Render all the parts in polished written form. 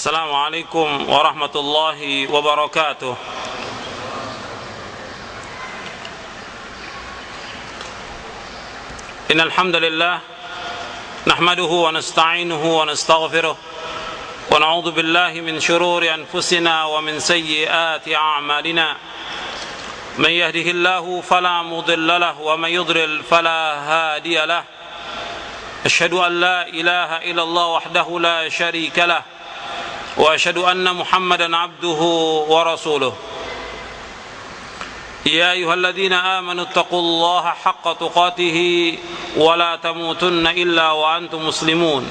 السلام عليكم ورحمة الله وبركاته. إن الحمد لله نحمده ونستعينه ونستغفره ونعوذ بالله من شرور أنفسنا ومن سيئات أعمالنا. من يهده الله فلا مضل له ومن يضلل فلا هادي له. أشهد أن لا إله إلا الله وحده لا شريك له وأشهد أن محمدا عبده ورسوله. يا أيها الذين آمنوا اتقوا الله حق تقاته ولا تموتن إلا وأنتم مسلمون.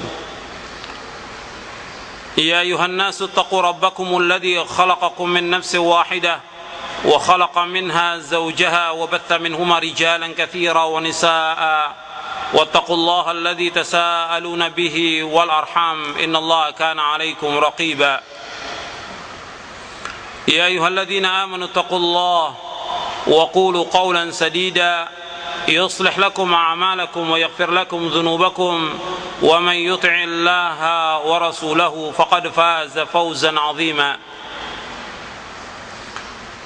يا أيها الناس اتقوا ربكم الذي خلقكم من نفس واحدة وخلق منها زوجها وبث منهما رجالا كثيرا ونساء واتقوا الله الذي تساءلون به والأرحام إن الله كان عليكم رقيبا. يا أيها الذين آمنوا اتقوا الله وقولوا قولا سديدا يصلح لكم أعمالكم ويغفر لكم ذنوبكم ومن يطع الله ورسوله فقد فاز فوزا عظيما.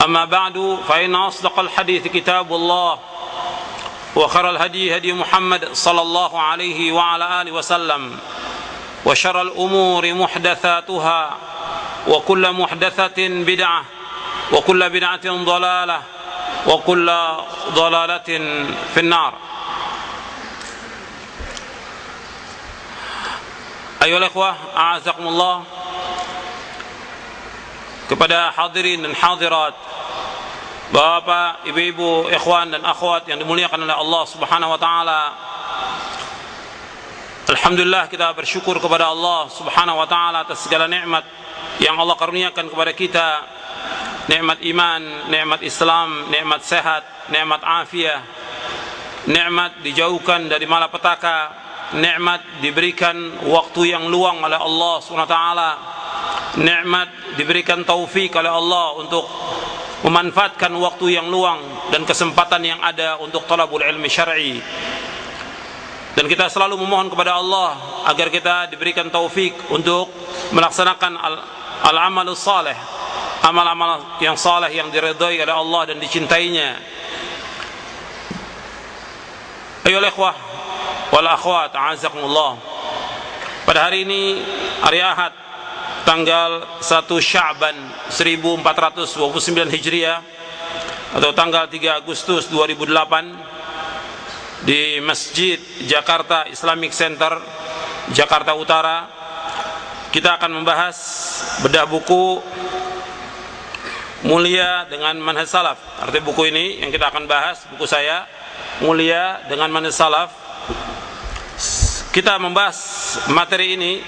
أما بعد فإن أصدق الحديث كتاب الله وخير الهدي هدي محمد صلى الله عليه وعلى آله وسلم وشر الأمور محدثاتها وكل محدثة بدعة وكل بدعة ضلالة وكل ضلالة في النار. Ayolah ikhwah, a'azakumullah, kepada hadirin dan hadirat, Bapak, ibu-ibu, ikhwan dan akhwat yang dimuliakan oleh Allah Subhanahu wa taala. Alhamdulillah, kita bersyukur kepada Allah Subhanahu wa taala atas segala nikmat yang Allah karuniakan kepada kita. Nikmat iman, nikmat Islam, nikmat sehat, nikmat afiah, nikmat dijauhkan dari malapetaka, nikmat diberikan waktu yang luang oleh Allah Subhanahu wa taala, nikmat diberikan taufik oleh Allah untuk memanfaatkan waktu yang luang dan kesempatan yang ada untuk talabul ilmi syar'i. Dan kita selalu memohon kepada Allah agar kita diberikan taufik untuk melaksanakan al-amalus saleh, amal-amal yang saleh yang diridhai oleh Allah dan dicintainya. Ayolah ikhwah wal akhwat, a'azakumullah. Pada hari ini, hari Ahad, tanggal 1 Sya'ban 1429 Hijriah atau tanggal 3 Agustus 2008 di Masjid Jakarta Islamic Center, Jakarta Utara, kita akan membahas bedah buku Mulia dengan Manhaj Salaf. Arti buku ini yang kita akan bahas, buku saya, Mulia dengan Manhaj Salaf. Kita membahas materi ini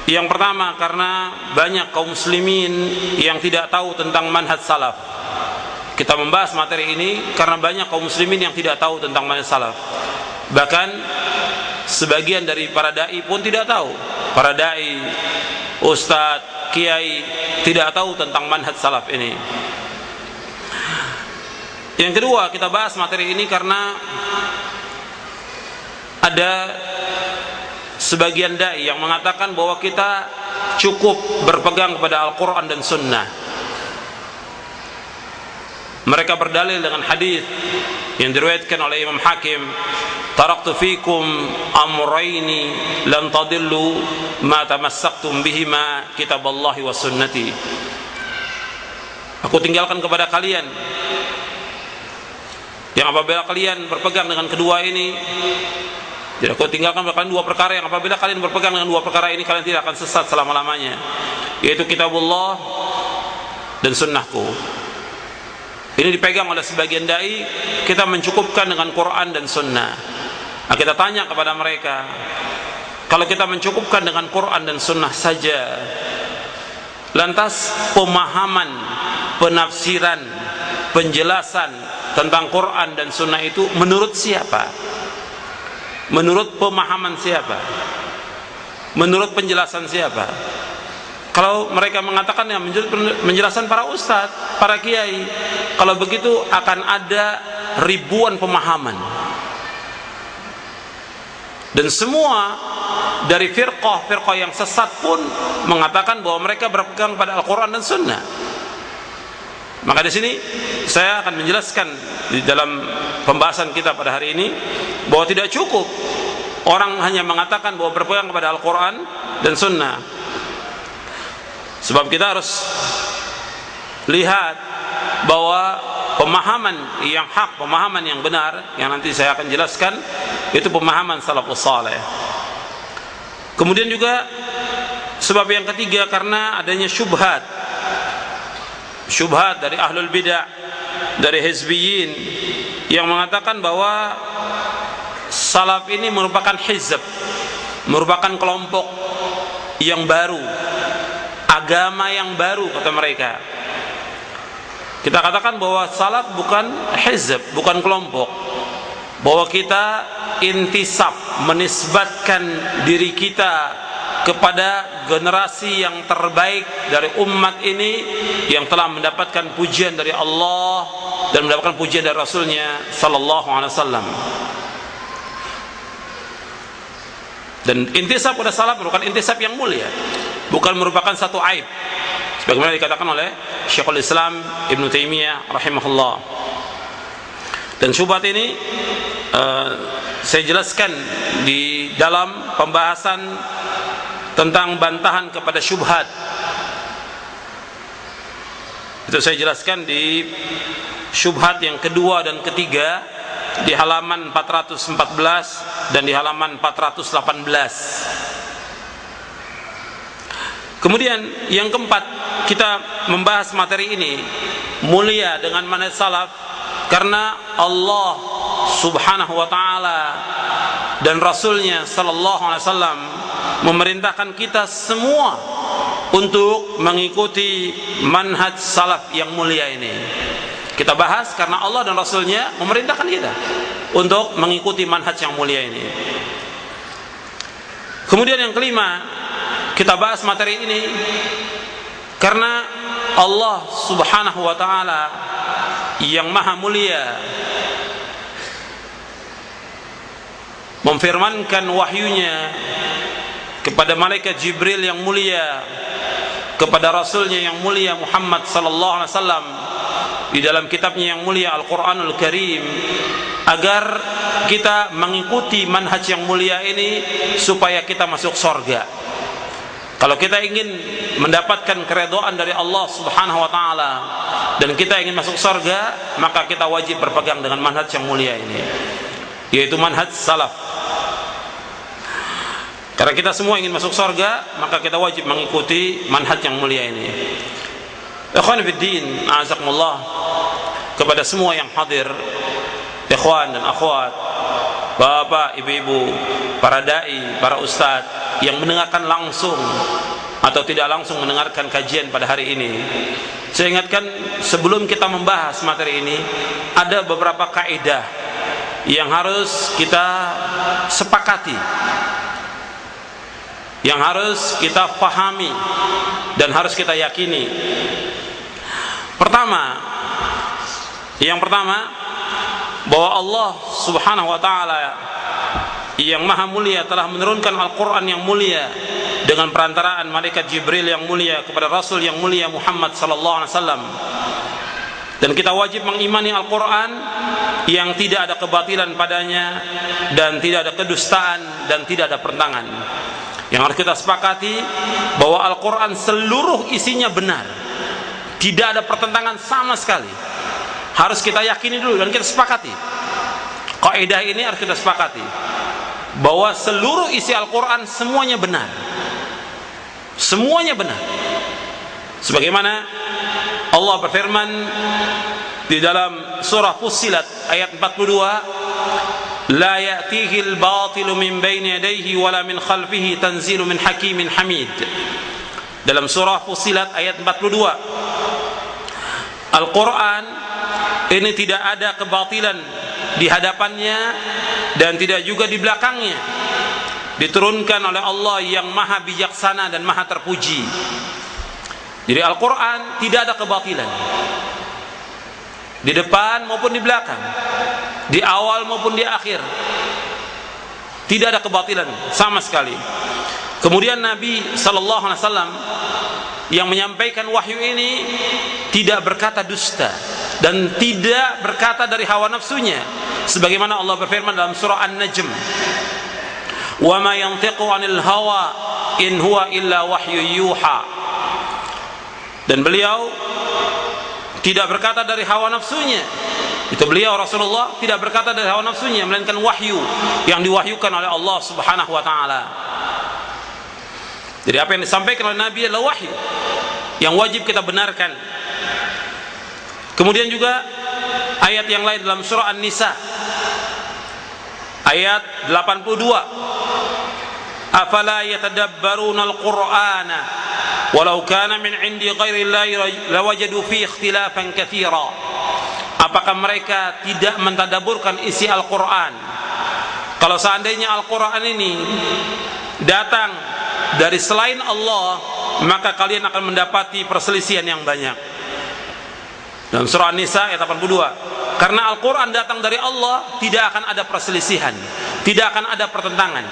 yang pertama karena banyak kaum muslimin yang tidak tahu tentang manhaj salaf. Kita membahas materi ini karena banyak kaum muslimin yang tidak tahu tentang manhaj salaf. Bahkan sebagian dari para dai pun tidak tahu. Para dai, ustadz, kiai tidak tahu tentang manhaj salaf ini. Yang kedua, kita bahas materi ini karena ada sebagian dai yang mengatakan bahwa kita cukup berpegang kepada Al-Quran dan Sunnah. Mereka berdalil dengan hadis yang diriwayatkan oleh Imam Hakim, taraktu fikum amrayni lan tadillu ma tamassaktum bihima kitaballahi wa sunnati. Aku tinggalkan kepada kalian yang apabila kalian berpegang dengan kedua ini, jadi aku tinggalkan kalian dua perkara yang apabila kalian berpegang dengan dua perkara ini, kalian tidak akan sesat selama-lamanya, yaitu kitabullah dan sunnahku. Ini dipegang oleh sebagian dai. Kita mencukupkan dengan Quran dan sunnah. Nah, kita tanya kepada mereka, kalau kita mencukupkan dengan Quran dan sunnah saja, lantas pemahaman, penafsiran, penjelasan tentang Quran dan sunnah itu menurut siapa? Menurut pemahaman siapa? Menurut penjelasan siapa? Kalau mereka mengatakan ya penjelasan para ustadz, para kiai, kalau begitu akan ada ribuan pemahaman. Dan semua dari firqah yang sesat pun mengatakan bahwa mereka berpegang pada Al-Quran dan Sunnah. Maka di sini saya akan menjelaskan di dalam pembahasan kita pada hari ini bahwa tidak cukup orang hanya mengatakan bahwa berpegang kepada Al-Quran dan Sunnah. Sebab kita harus lihat bahwa pemahaman yang hak, pemahaman yang benar, yang nanti saya akan jelaskan, itu pemahaman salafus saleh. Kemudian juga sebab yang ketiga, karena adanya syubhat dari ahlul bidah, dari hizbiyin, yang mengatakan bahwa salaf ini merupakan hizb, merupakan kelompok yang baru, agama yang baru kata mereka. Kita katakan bahwa salaf bukan hizb, bukan kelompok, bahwa kita intisab, menisbatkan diri kita kepada generasi yang terbaik dari umat ini, yang telah mendapatkan pujian dari Allah dan mendapatkan pujian dari Rasulnya sallallahu alaihi wasallam. Dan intisab pada salaf merupakan intisab yang mulia, bukan merupakan satu aib, sebagaimana dikatakan oleh Syekhul Islam Ibn Taimiyah rahimahullah. Dan syubhat ini saya jelaskan di dalam pembahasan tentang bantahan kepada syubhat. Itu saya jelaskan di syubhat yang kedua dan ketiga di halaman 414 dan di halaman 418. Kemudian yang keempat, kita membahas materi ini mulia dengan manhaj salaf karena Allah Subhanahu wa taala dan Rasulnya sallallahu alaihi wasallam memerintahkan kita semua untuk mengikuti manhaj salaf yang mulia ini. Kita bahas karena Allah dan Rasulnya memerintahkan kita untuk mengikuti manhaj yang mulia ini. Kemudian yang kelima, kita bahas materi ini karena Allah Subhanahu wa taala yang maha mulia memfirmankan wahyunya kepada malaikat Jibril yang mulia, kepada Rasulnya yang mulia Muhammad sallallahu alaihi wasallam di dalam kitabnya yang mulia Al-Quranul Karim, agar kita mengikuti manhaj yang mulia ini supaya kita masuk surga. Kalau kita ingin mendapatkan keridhaan dari Allah Subhanahu wa taala dan kita ingin masuk surga, maka kita wajib berpegang dengan manhaj yang mulia ini, yaitu manhaj salaf. Karena kita semua ingin masuk surga, maka kita wajib mengikuti manhaj yang mulia ini. Ikhwan fiddin, a'azakumullah, kepada semua yang hadir, ikhwan dan akhwat, bapak, ibu-ibu, para dai, para ustadz yang mendengarkan langsung atau tidak langsung mendengarkan kajian pada hari ini, saya ingatkan sebelum kita membahas materi ini, ada beberapa kaidah yang harus kita sepakati, yang harus kita pahami dan harus kita yakini. Yang pertama, bahwa Allah Subhanahu wa taala yang maha mulia telah menurunkan Al-Quran yang mulia dengan perantaraan malaikat Jibril yang mulia kepada Rasul yang mulia Muhammad sallallahu alaihi wasallam. Dan kita wajib mengimani Al-Quran yang tidak ada kebatilan padanya dan tidak ada kedustaan dan tidak ada pertentangan. Yang harus kita sepakati bahwa Al-Quran seluruh isinya benar, tidak ada pertentangan sama sekali. Harus kita yakini dulu dan kita sepakati. Kaidah ini harus kita sepakati bahwa seluruh isi Al-Quran semuanya benar, semuanya benar. Sebagaimana Allah berfirman di dalam surah Fussilat ayat 42, la ya'tihi al-batilu min baini yadayhi wala min khalfihi tanzilu min hakimin hamid. Dalam surah Fussilat ayat 42, Al-Quran ini tidak ada kebatilan di hadapannya dan tidak juga di belakangnya. Diturunkan oleh Allah yang maha bijaksana dan maha terpuji. Jadi Al-Quran tidak ada kebatilan di depan maupun di belakang, di awal maupun di akhir. Tidak ada kebatilan sama sekali. Kemudian Nabi sallallahu alaihi wasallam yang menyampaikan wahyu ini tidak berkata dusta dan tidak berkata dari hawa nafsunya, sebagaimana Allah berfirman dalam surah An-Najm, "Wa ma yantiqu 'anil hawa in huwa illa wahyu yuha." Dan beliau tidak berkata dari hawa nafsunya. Itu beliau Rasulullah tidak berkata dari hawa nafsunya, melainkan wahyu yang diwahyukan oleh Allah Subhanahu wa taala. Jadi apa yang disampaikan oleh Nabi adalah wahyu yang wajib kita benarkan. Kemudian juga ayat yang lain dalam surah An-Nisa ayat 82, "Afala yatadabbaruna al-Qur'ana walau kana min 'indi ghairi Allahi lawajadu fihi ikhtilafan katsira." Apakah mereka tidak mentadaburkan isi Al-Qur'an? Kalau seandainya Al-Qur'an ini datang dari selain Allah, maka kalian akan mendapati perselisihan yang banyak. Dalam surah An-Nisa ayat 82, karena Al-Quran datang dari Allah, tidak akan ada perselisihan, tidak akan ada pertentangan,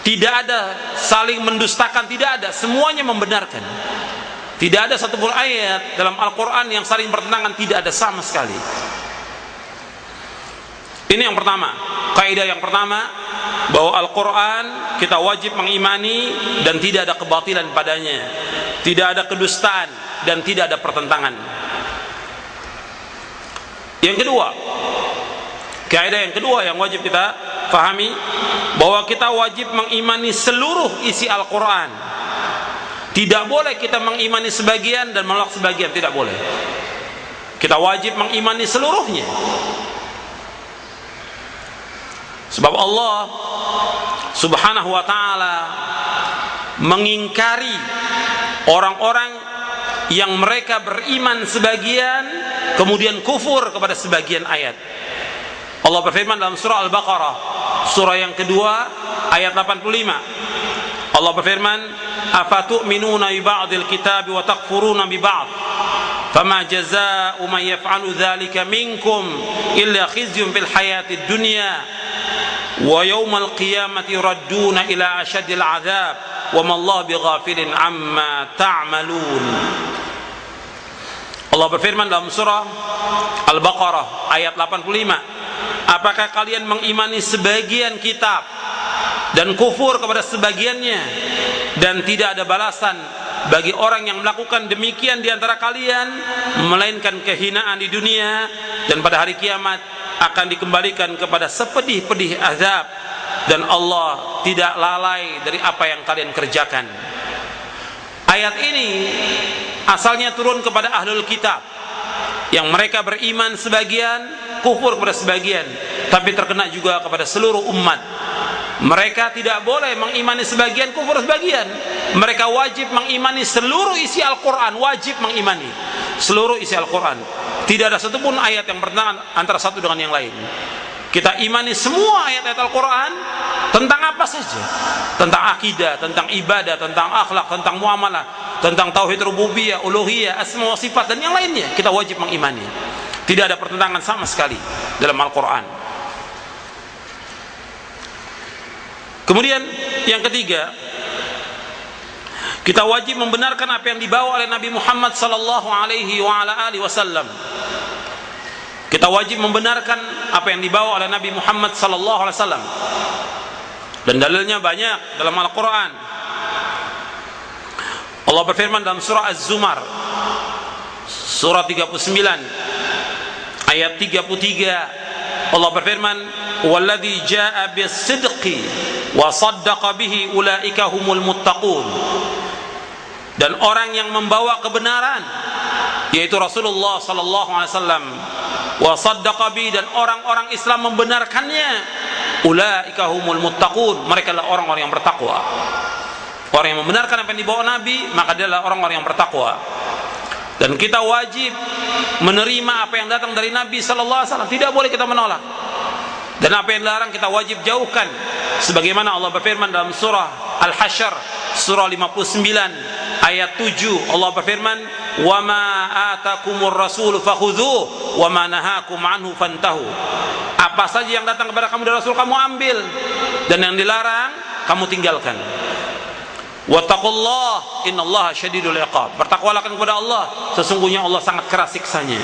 tidak ada saling mendustakan, tidak ada, semuanya membenarkan. Tidak ada satupun ayat dalam Al-Quran yang saling bertentangan, tidak ada sama sekali. Ini yang pertama, kaidah yang pertama, bahwa Al-Quran kita wajib mengimani dan tidak ada kebatilan padanya, tidak ada kedustaan dan tidak ada pertentangan. Yang kedua, kaidah yang kedua yang wajib kita pahami, bahwa kita wajib mengimani seluruh isi Al-Quran. Tidak boleh kita mengimani sebagian dan menolak sebagian, tidak boleh. Kita wajib mengimani seluruhnya. Sebab Allah Subhanahu wa ta'ala mengingkari orang-orang yang mereka beriman sebagian kemudian kufur kepada sebagian ayat. Allah berfirman dalam surah Al-Baqarah, surah yang kedua ayat 85. Allah berfirman, "Afatu'minuna bi ba'dil kitabi wa takfuruna bi ba'd? Fama jazaa'u man yaf'alu dzalika minkum illa khizyun fil hayatid dunya wa yaumal qiyamati yuradduna ila asyadil 'adzab wa ma Allah bighafilin 'amma ta'malun." Allah berfirman dalam surah Al-Baqarah ayat 85, "Apakah kalian mengimani sebagian kitab dan kufur kepada sebagiannya, dan tidak ada balasan bagi orang yang melakukan demikian di antara kalian melainkan kehinaan di dunia, dan pada hari kiamat akan dikembalikan kepada sepedih-pedih azab, dan Allah tidak lalai dari apa yang kalian kerjakan." Ayat ini asalnya turun kepada ahlul kitab yang mereka beriman sebagian, kufur kepada sebagian, tapi terkena juga kepada seluruh umat. Mereka tidak boleh mengimani sebagian, kufur sebagian. Mereka wajib mengimani seluruh isi Al-Quran, wajib mengimani seluruh isi Al-Quran. Tidak ada satupun ayat yang bertentangan antara satu dengan yang lain. Kita imani semua ayat-ayat Al-Quran tentang apa saja, tentang akidah, tentang ibadah, tentang akhlak, tentang muamalah, tentang tauhid rububiyah, uluhiyah, asma wa sifat, dan yang lainnya. Kita wajib mengimani. Tidak ada pertentangan sama sekali dalam Al-Quran. Kemudian yang ketiga, kita wajib membenarkan apa yang dibawa oleh Nabi Muhammad sallallahu alaihi wasallam. Kita wajib membenarkan apa yang dibawa oleh Nabi Muhammad sallallahu alaihi wasallam. Dan dalilnya banyak dalam Al-Qur'an. Allah berfirman dalam surah Az-Zumar surah 39 ayat 33. Allah berfirman, "Walladzi jaa'a bis-sidqi wa saddaqa bihi ulaika humul muttaqun." Dan orang yang membawa kebenaran, yaitu Rasulullah sallallahu alaihi wasallam, wa saddaqa bihi, dan orang-orang Islam membenarkannya, ulaika humul muttaqun, mereka adalah orang-orang yang bertakwa. Orang yang membenarkan apa yang dibawa Nabi, maka dia adalah orang-orang yang bertakwa. Dan kita wajib menerima apa yang datang dari Nabi sallallahu alaihi wasallam, tidak boleh kita menolak. Dan apa yang dilarang kita wajib jauhkan, sebagaimana Allah berfirman dalam surah Al-Hasyr surah 59 ayat 7. Allah berfirman, "Wa ma atakumur rasul fakhudhuhu wa ma nahakum anhu fantahu. Apa saja yang datang kepada kamu dari Rasul kamu ambil, dan yang dilarang kamu tinggalkan. Wattaqullah innallaha syadidul iqab. Bertakwalah kepada Allah, sesungguhnya Allah sangat keras siksanya.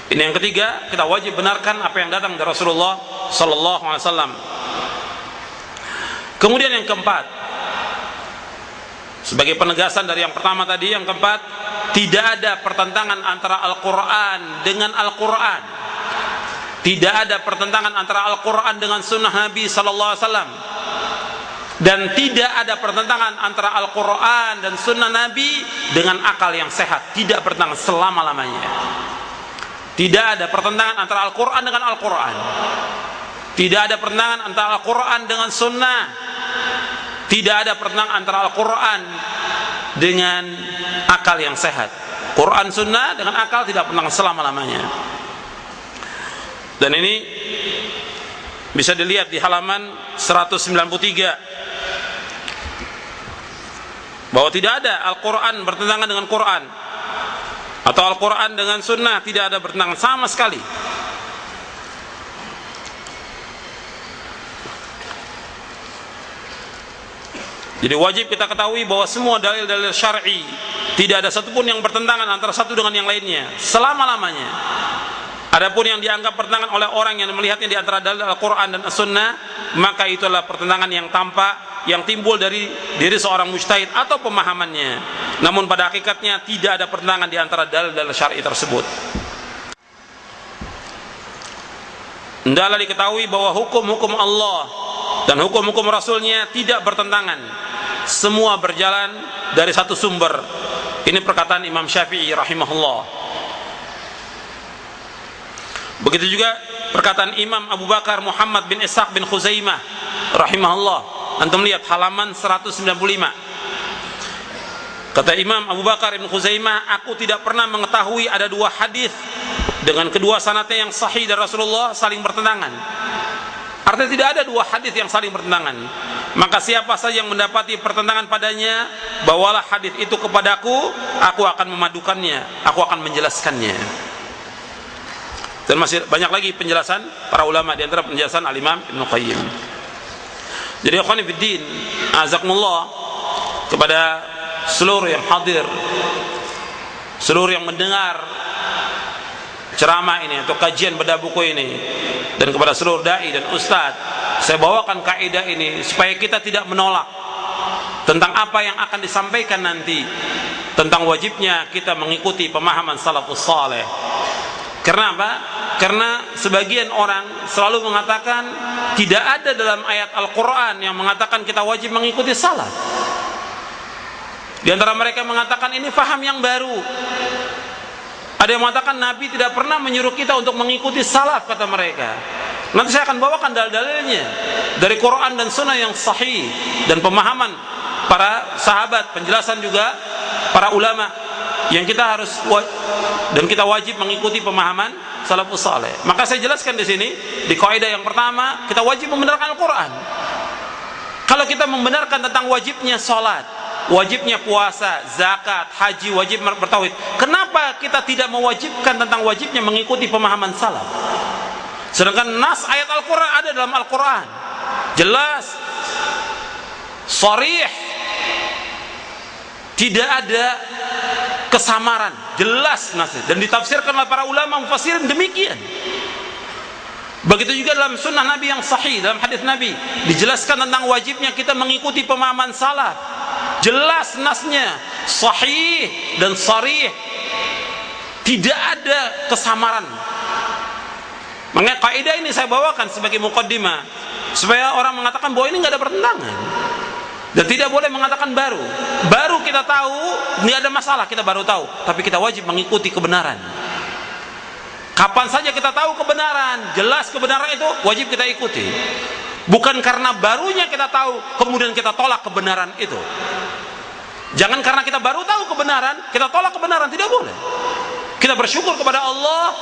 Ini yang ketiga, kita wajib benarkan apa yang datang dari Rasulullah sallallahu alaihi wasallam. Kemudian yang keempat, sebagai penegasan dari yang pertama tadi, yang keempat, tidak ada pertentangan antara Al-Quran dengan Al-Quran. Tidak ada pertentangan antara Al-Quran dengan sunnah Nabi sallallahu alaihi wasallam. Dan tidak ada pertentangan antara Al-Quran dan sunnah Nabi dengan akal yang sehat. Tidak bertentangan selama-lamanya. Tidak ada pertentangan antara Al-Quran dengan Al-Quran. Tidak ada pertentangan antara Al-Quran dengan sunnah. Tidak ada pertentangan antara Al-Quran dengan akal yang sehat. Quran sunnah dengan akal tidak pertentangan selama-lamanya. Dan ini bisa dilihat di halaman 193, bahwa tidak ada Al-Quran bertentangan dengan Quran, atau Al-Quran dengan sunnah tidak ada bertentangan sama sekali. Jadi wajib kita ketahui bahwa semua dalil-dalil syar'i tidak ada satupun yang bertentangan antara satu dengan yang lainnya selama-lamanya. Adapun yang dianggap pertentangan oleh orang yang melihatnya di antara dalil Al-Quran dan As-Sunnah, maka itulah pertentangan yang tampak, yang timbul dari diri seorang mujtahid atau pemahamannya. Namun pada hakikatnya tidak ada pertentangan di antara dalil-dalil syar'i tersebut. Hendaklah diketahui bahwa hukum-hukum Allah dan hukum-hukum Rasulnya tidak bertentangan. Semua berjalan dari satu sumber. Ini perkataan Imam Syafi'i rahimahullah. Begitu juga perkataan Imam Abu Bakar Muhammad bin Ishaq bin Khuzaimah rahimahullah. Antum lihat halaman 195. Kata Imam Abu Bakar bin Khuzaimah, aku tidak pernah mengetahui ada dua hadis dengan kedua sanadnya yang sahih dari Rasulullah saling bertentangan. Artinya tidak ada dua hadis yang saling bertentangan. Maka siapa saja yang mendapati pertentangan padanya, bawalah hadis itu kepadaku, aku akan memadukannya, aku akan menjelaskannya. Dan masih banyak lagi penjelasan para ulama, di antara penjelasan Al-Imam Ibnu Qayyim. Jadi ikhwan fillah, azakumullah, kepada seluruh yang hadir, seluruh yang mendengar ceramah ini atau kajian bedah buku ini, dan kepada seluruh dai dan ustadz, saya bawakan kaidah ini supaya kita tidak menolak tentang apa yang akan disampaikan nanti tentang wajibnya kita mengikuti pemahaman salafus saleh. Karena apa? Karena sebagian orang selalu mengatakan tidak ada dalam ayat Al-Quran yang mengatakan kita wajib mengikuti salaf. Di antara mereka mengatakan ini faham yang baru. Ada yang mengatakan Nabi tidak pernah menyuruh kita untuk mengikuti salaf, kata mereka. Nanti saya akan bawakan dalil-dalilnya dari Quran dan Sunnah yang sahih, dan pemahaman para sahabat, penjelasan juga para ulama, yang kita harus dan kita wajib mengikuti pemahaman salafus saleh. Maka saya jelaskan di sini di kaidah yang pertama, kita wajib membenarkan Al-Quran. Kalau kita membenarkan tentang wajibnya salat, wajibnya puasa, zakat, haji, wajib bertauhid, kenapa kita tidak mewajibkan tentang wajibnya mengikuti pemahaman salaf? Sedangkan nas ayat Al-Quran ada dalam Al-Quran, jelas, sharih, tidak ada kesamaran, jelas nasnya, dan ditafsirkan oleh para ulama mufassirin demikian. Begitu juga dalam sunnah Nabi yang sahih, dalam hadis Nabi dijelaskan tentang wajibnya kita mengikuti pemahaman salaf, jelas nasnya, sahih dan sharih, tidak ada kesamaran. Makanya kaidah ini saya bawakan sebagai muqaddimah supaya orang mengatakan bahwa ini nggak ada pertentangan. Dan tidak boleh mengatakan baru kita tahu, nggak ada masalah, kita baru tahu, tapi kita wajib mengikuti kebenaran. Kapan saja kita tahu kebenaran, jelas kebenaran itu wajib kita ikuti. Bukan karena barunya kita tahu kemudian kita tolak kebenaran itu. Jangan karena kita baru tahu kebenaran kita tolak kebenaran, tidak boleh. Kita bersyukur kepada Allah,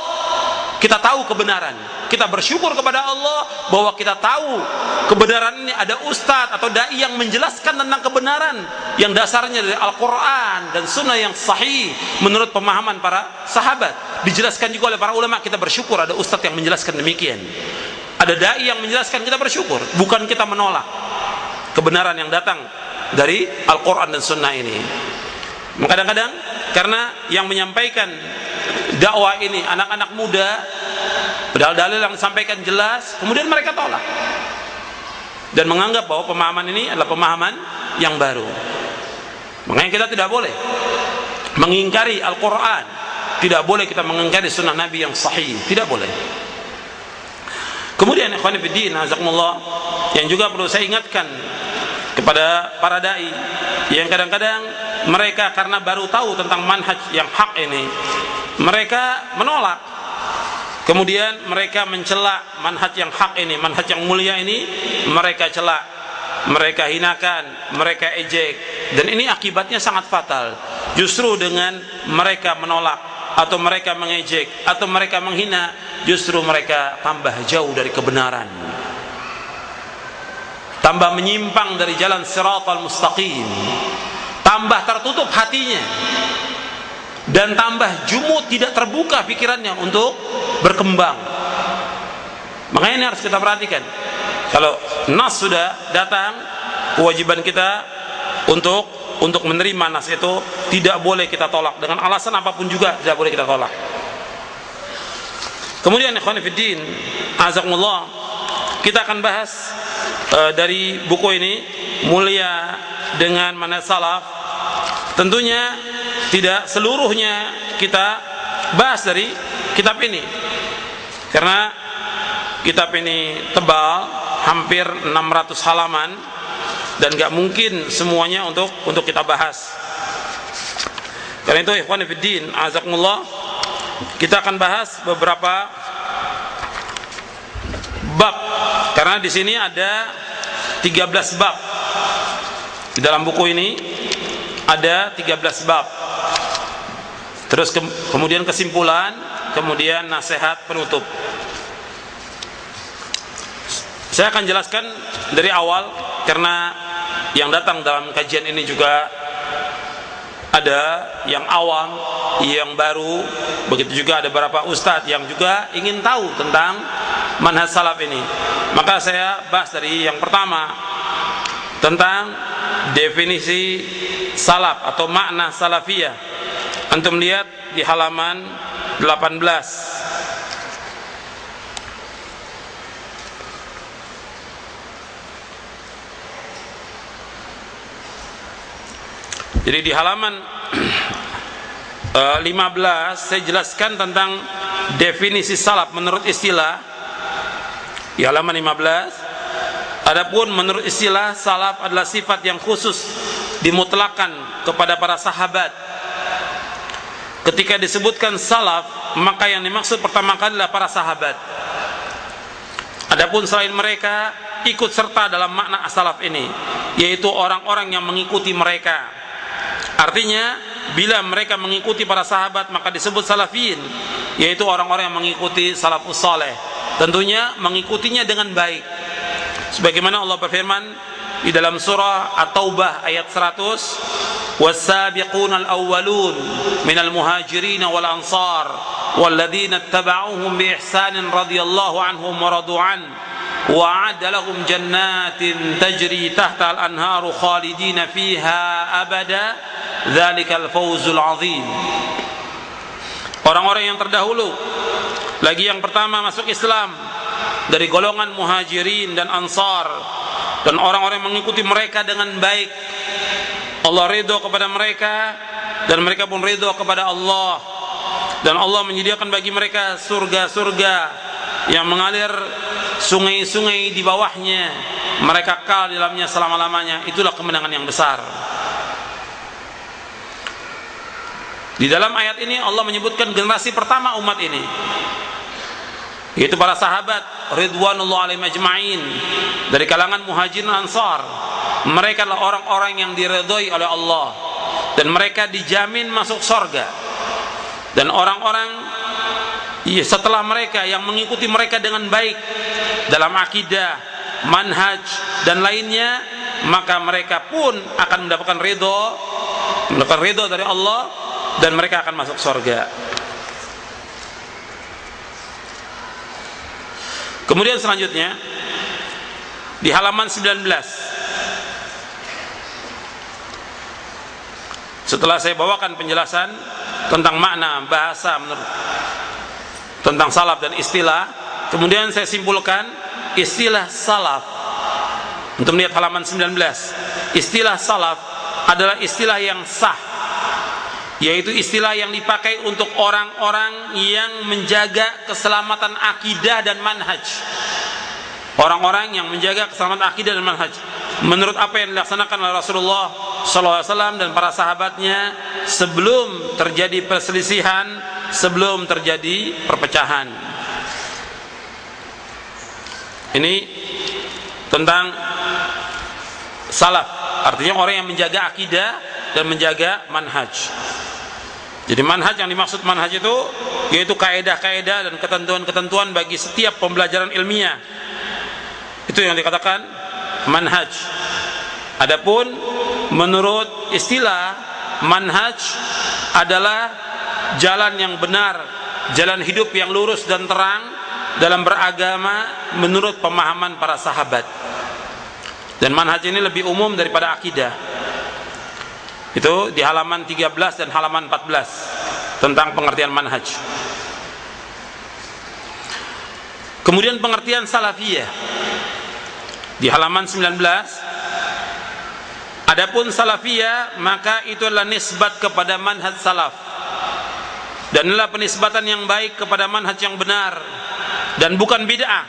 kita tahu kebenaran. Kita bersyukur kepada Allah bahwa kita tahu kebenaran ini, ada ustadz atau dai yang menjelaskan tentang kebenaran yang dasarnya dari Al-Quran dan Sunnah yang sahih menurut pemahaman para sahabat. dijelaskan juga oleh para ulama, kita bersyukur ada ustadz yang menjelaskan demikian, ada dai yang menjelaskan, kita bersyukur, bukan kita menolak kebenaran yang datang dari Al-Quran dan Sunnah ini. Kadang-kadang karena yang menyampaikan dakwah ini anak-anak muda, padahal dalil yang disampaikan jelas, kemudian mereka tolak dan menganggap bahwa pemahaman ini adalah pemahaman yang baru. Makanya kita tidak boleh mengingkari Al-Quran, tidak boleh kita mengingkari sunnah Nabi yang sahih, tidak boleh. Kemudian ikhwan fillah azakumullah, yang juga perlu saya ingatkan kepada para dai yang kadang-kadang mereka karena baru tahu tentang manhaj yang hak ini, mereka menolak, kemudian mereka mencela manhaj yang hak ini, manhaj yang mulia ini, mereka cela, mereka hinakan, mereka ejek, dan ini akibatnya sangat fatal. Justru dengan mereka menolak atau mereka mengejek atau mereka menghina, justru mereka tambah jauh dari kebenaran, tambah menyimpang dari jalan siratal mustaqim, tambah tertutup hatinya, dan tambah jumud, tidak terbuka pikirannya untuk berkembang. Makanya ini harus kita perhatikan. Kalau nas sudah datang, kewajiban kita untuk menerima nas itu tidak boleh kita tolak dengan alasan apapun juga, tidak boleh kita tolak. Kemudian ikhwan fillah azakumullah, kita akan bahas dari buku ini, Mulia dengan Manhaj Salaf. Tentunya tidak seluruhnya kita bahas dari kitab ini, karena kitab ini tebal, hampir 600 halaman, dan gak mungkin semuanya untuk kita bahas. Karena itu ikhwan fillah azakumullah, kita akan bahas beberapa bab, karena di sini ada 13 bab. Di dalam buku ini ada 13 bab. Terus kemudian kesimpulan, kemudian nasihat penutup. Saya akan jelaskan dari awal, karena yang datang dalam kajian ini juga ada yang awam, yang baru, begitu juga ada beberapa ustadz yang juga ingin tahu tentang manhaj salaf ini. Maka saya bahas dari yang pertama, tentang definisi salaf atau makna salafiyah. Antum lihat di halaman 18. Jadi di halaman 15 saya jelaskan tentang definisi salaf menurut istilah. Di halaman 15, adapun menurut istilah, salaf adalah sifat yang khusus dimutlakan kepada para sahabat. Ketika disebutkan salaf, maka yang dimaksud pertama kali adalah para sahabat. Adapun selain mereka ikut serta dalam makna as-salaf ini, yaitu orang-orang yang mengikuti mereka. Artinya bila mereka mengikuti para sahabat maka disebut salafin, yaitu orang-orang yang mengikuti salafus saleh. Tentunya mengikutinya dengan baik, sebagaimana Allah berfirman di dalam surah At-Taubah ayat 100, was-sabiqunal awwalun minal muhajirin wal ansar walladzina ittaba'uuhum bi ihsanin radhiyallahu anhum wa radu an wa'adda lahum jannatin tajri tahta al-anharu khalidina fiha abada dzalikal fawzul azim. Orang-orang yang terdahulu, lagi yang pertama masuk Islam dari golongan muhajirin dan ansar, dan orang-orang yang mengikuti mereka dengan baik, Allah ridho kepada mereka dan mereka pun ridho kepada Allah, dan Allah menyediakan bagi mereka surga-surga yang mengalir sungai-sungai di bawahnya, mereka kekal di dalamnya selama-lamanya. Itulah kemenangan yang besar. Di dalam ayat ini Allah menyebutkan generasi pertama umat ini, yaitu para sahabat ridwanullah alaihim ajma'in dari kalangan muhajirin ansar. Mereka adalah orang-orang yang diridhoi oleh Allah dan mereka dijamin masuk surga. Dan orang-orang setelah mereka yang mengikuti mereka dengan baik dalam akidah, manhaj dan lainnya, maka mereka pun akan mendapatkan ridho dari Allah dan mereka akan masuk surga. Kemudian selanjutnya di halaman 19, setelah saya bawakan penjelasan tentang makna bahasa tentang salaf dan istilah, kemudian saya simpulkan istilah salaf. Untuk melihat halaman 19, istilah salaf adalah istilah yang sah, yaitu istilah yang dipakai untuk orang-orang yang menjaga keselamatan akidah dan manhaj. Orang-orang yang menjaga keselamatan akidah dan manhaj menurut apa yang dilaksanakan oleh Rasulullah SAW dan para sahabatnya sebelum terjadi perselisihan, sebelum terjadi perpecahan. Ini tentang salaf, artinya orang yang menjaga akidah dan menjaga manhaj. Jadi manhaj, yang dimaksud manhaj itu yaitu kaedah-kaedah dan ketentuan-ketentuan bagi setiap pembelajaran ilmiah. Itu yang dikatakan manhaj. Adapun menurut istilah, manhaj adalah jalan yang benar, jalan hidup yang lurus dan terang dalam beragama menurut pemahaman para sahabat. Dan manhaj ini lebih umum daripada akidah. Itu di halaman 13 dan halaman 14 tentang pengertian manhaj. Kemudian pengertian salafiyah di halaman 19. Adapun salafiyah, maka itu adalah nisbat kepada manhaj salaf, dan adalah penisbatan yang baik kepada manhaj yang benar dan bukan bid'ah.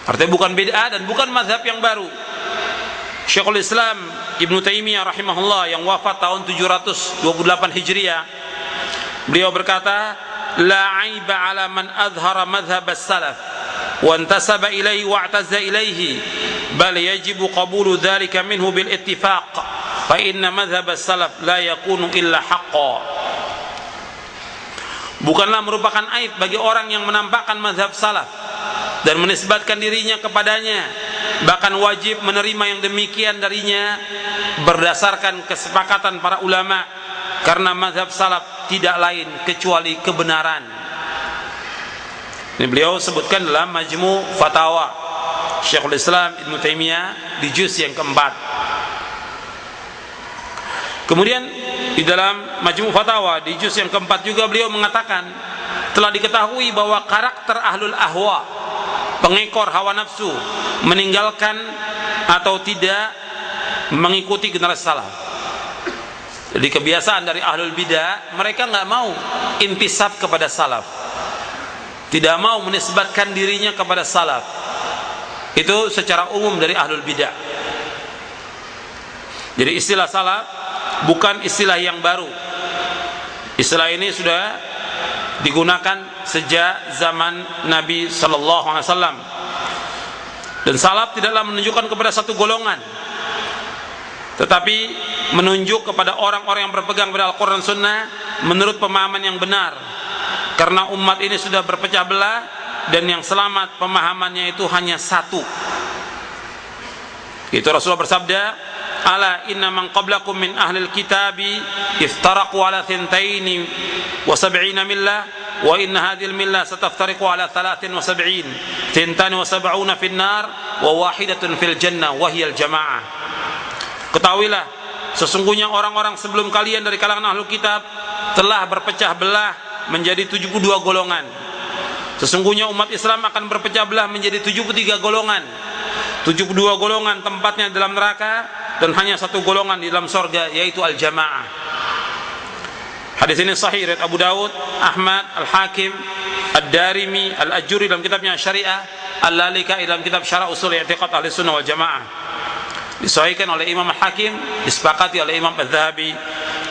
Artinya bukan bid'ah dan bukan mazhab yang baru. Syekhul Islam Ibnu Taimiyah rahimahullah yang wafat tahun 728 Hijriah, beliau berkata, la aiba ala man adhara madhhab as-salaf wa intasaba ilaihi wa i'tazza ilaihi, bal yajibu qabulu dhalika minhu bil ittifaq, fa inna madhhab as-salaf la yakunu illa haqqan. Bukanlah merupakan aib bagi orang yang menampakkan mazhab salaf dan menisbatkan dirinya kepadanya, bahkan wajib menerima yang demikian darinya berdasarkan kesepakatan para ulama, karena mazhab salaf tidak lain kecuali kebenaran. Ini beliau sebutkan dalam Majmu' Fatawa Syekhul Islam Ibnu Taimiyah di juz yang keempat. Kemudian di dalam Majmu' Fatawa di juz yang keempat juga beliau mengatakan, telah diketahui bahwa karakter ahlul ahwa, pengekor hawa nafsu, meninggalkan atau tidak mengikuti generasi salaf. Jadi kebiasaan dari ahlul bidah, mereka nggak mau intisab kepada salaf, tidak mau menisbatkan dirinya kepada salaf. Itu secara umum dari ahlul bidah. Jadi istilah salaf bukan istilah yang baru. Istilah ini sudah digunakan sejak zaman Nabi sallallahu alaihi wasallam. Dan salaf tidaklah menunjukkan kepada satu golongan, tetapi menunjuk kepada orang-orang yang berpegang pada Al-Quran Sunnah menurut pemahaman yang benar. Karena umat ini sudah berpecah belah, dan yang selamat pemahamannya itu hanya satu. Itu Rasulullah bersabda, ala inna man qablakum min ahlil kitabi iftaraqu ala thintaini wa sab'ina millah wa inna hadhil millah sataftariqu ala 73 thintan wa sab'una fin nar wa wahidatun fil jannah wa hiya al jamaah. Ketahuilah, sesungguhnya orang-orang sebelum kalian dari kalangan ahlul kitab telah berpecah belah menjadi 72 golongan. Sesungguhnya umat Islam akan berpecah belah menjadi 73 golongan. 72 golongan tempatnya dalam neraka, dan hanya satu golongan di dalam surga, yaitu al-jamaah. Hadis ini sahih riwayat Abu Dawud, Ahmad, Al-Hakim, Ad-Darimi, Al-Ajuri dalam kitabnya Syariah, Al-Lalika dalam kitab Syarah Usul I'tiqad Ahli Sunnah wal Jamaah. Disahihkan oleh Imam Al-Hakim, disepakati oleh Imam Al-Dhahabi,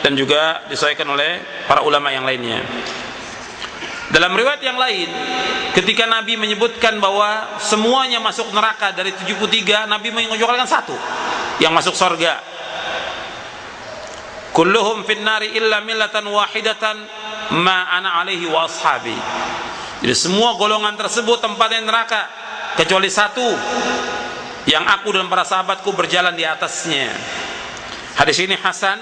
dan juga disahihkan oleh para ulama yang lainnya. Dalam riwayat yang lain, ketika Nabi menyebutkan bahwa semuanya masuk neraka dari 73, Nabi mengecualikan satu yang masuk surga. Kulluhum fin nari illa millatan wahidatan ma ana alaihi wa ashabi. Jadi semua golongan tersebut tempatnya neraka kecuali satu yang aku dan para sahabatku berjalan di atasnya. Hadis ini hasan,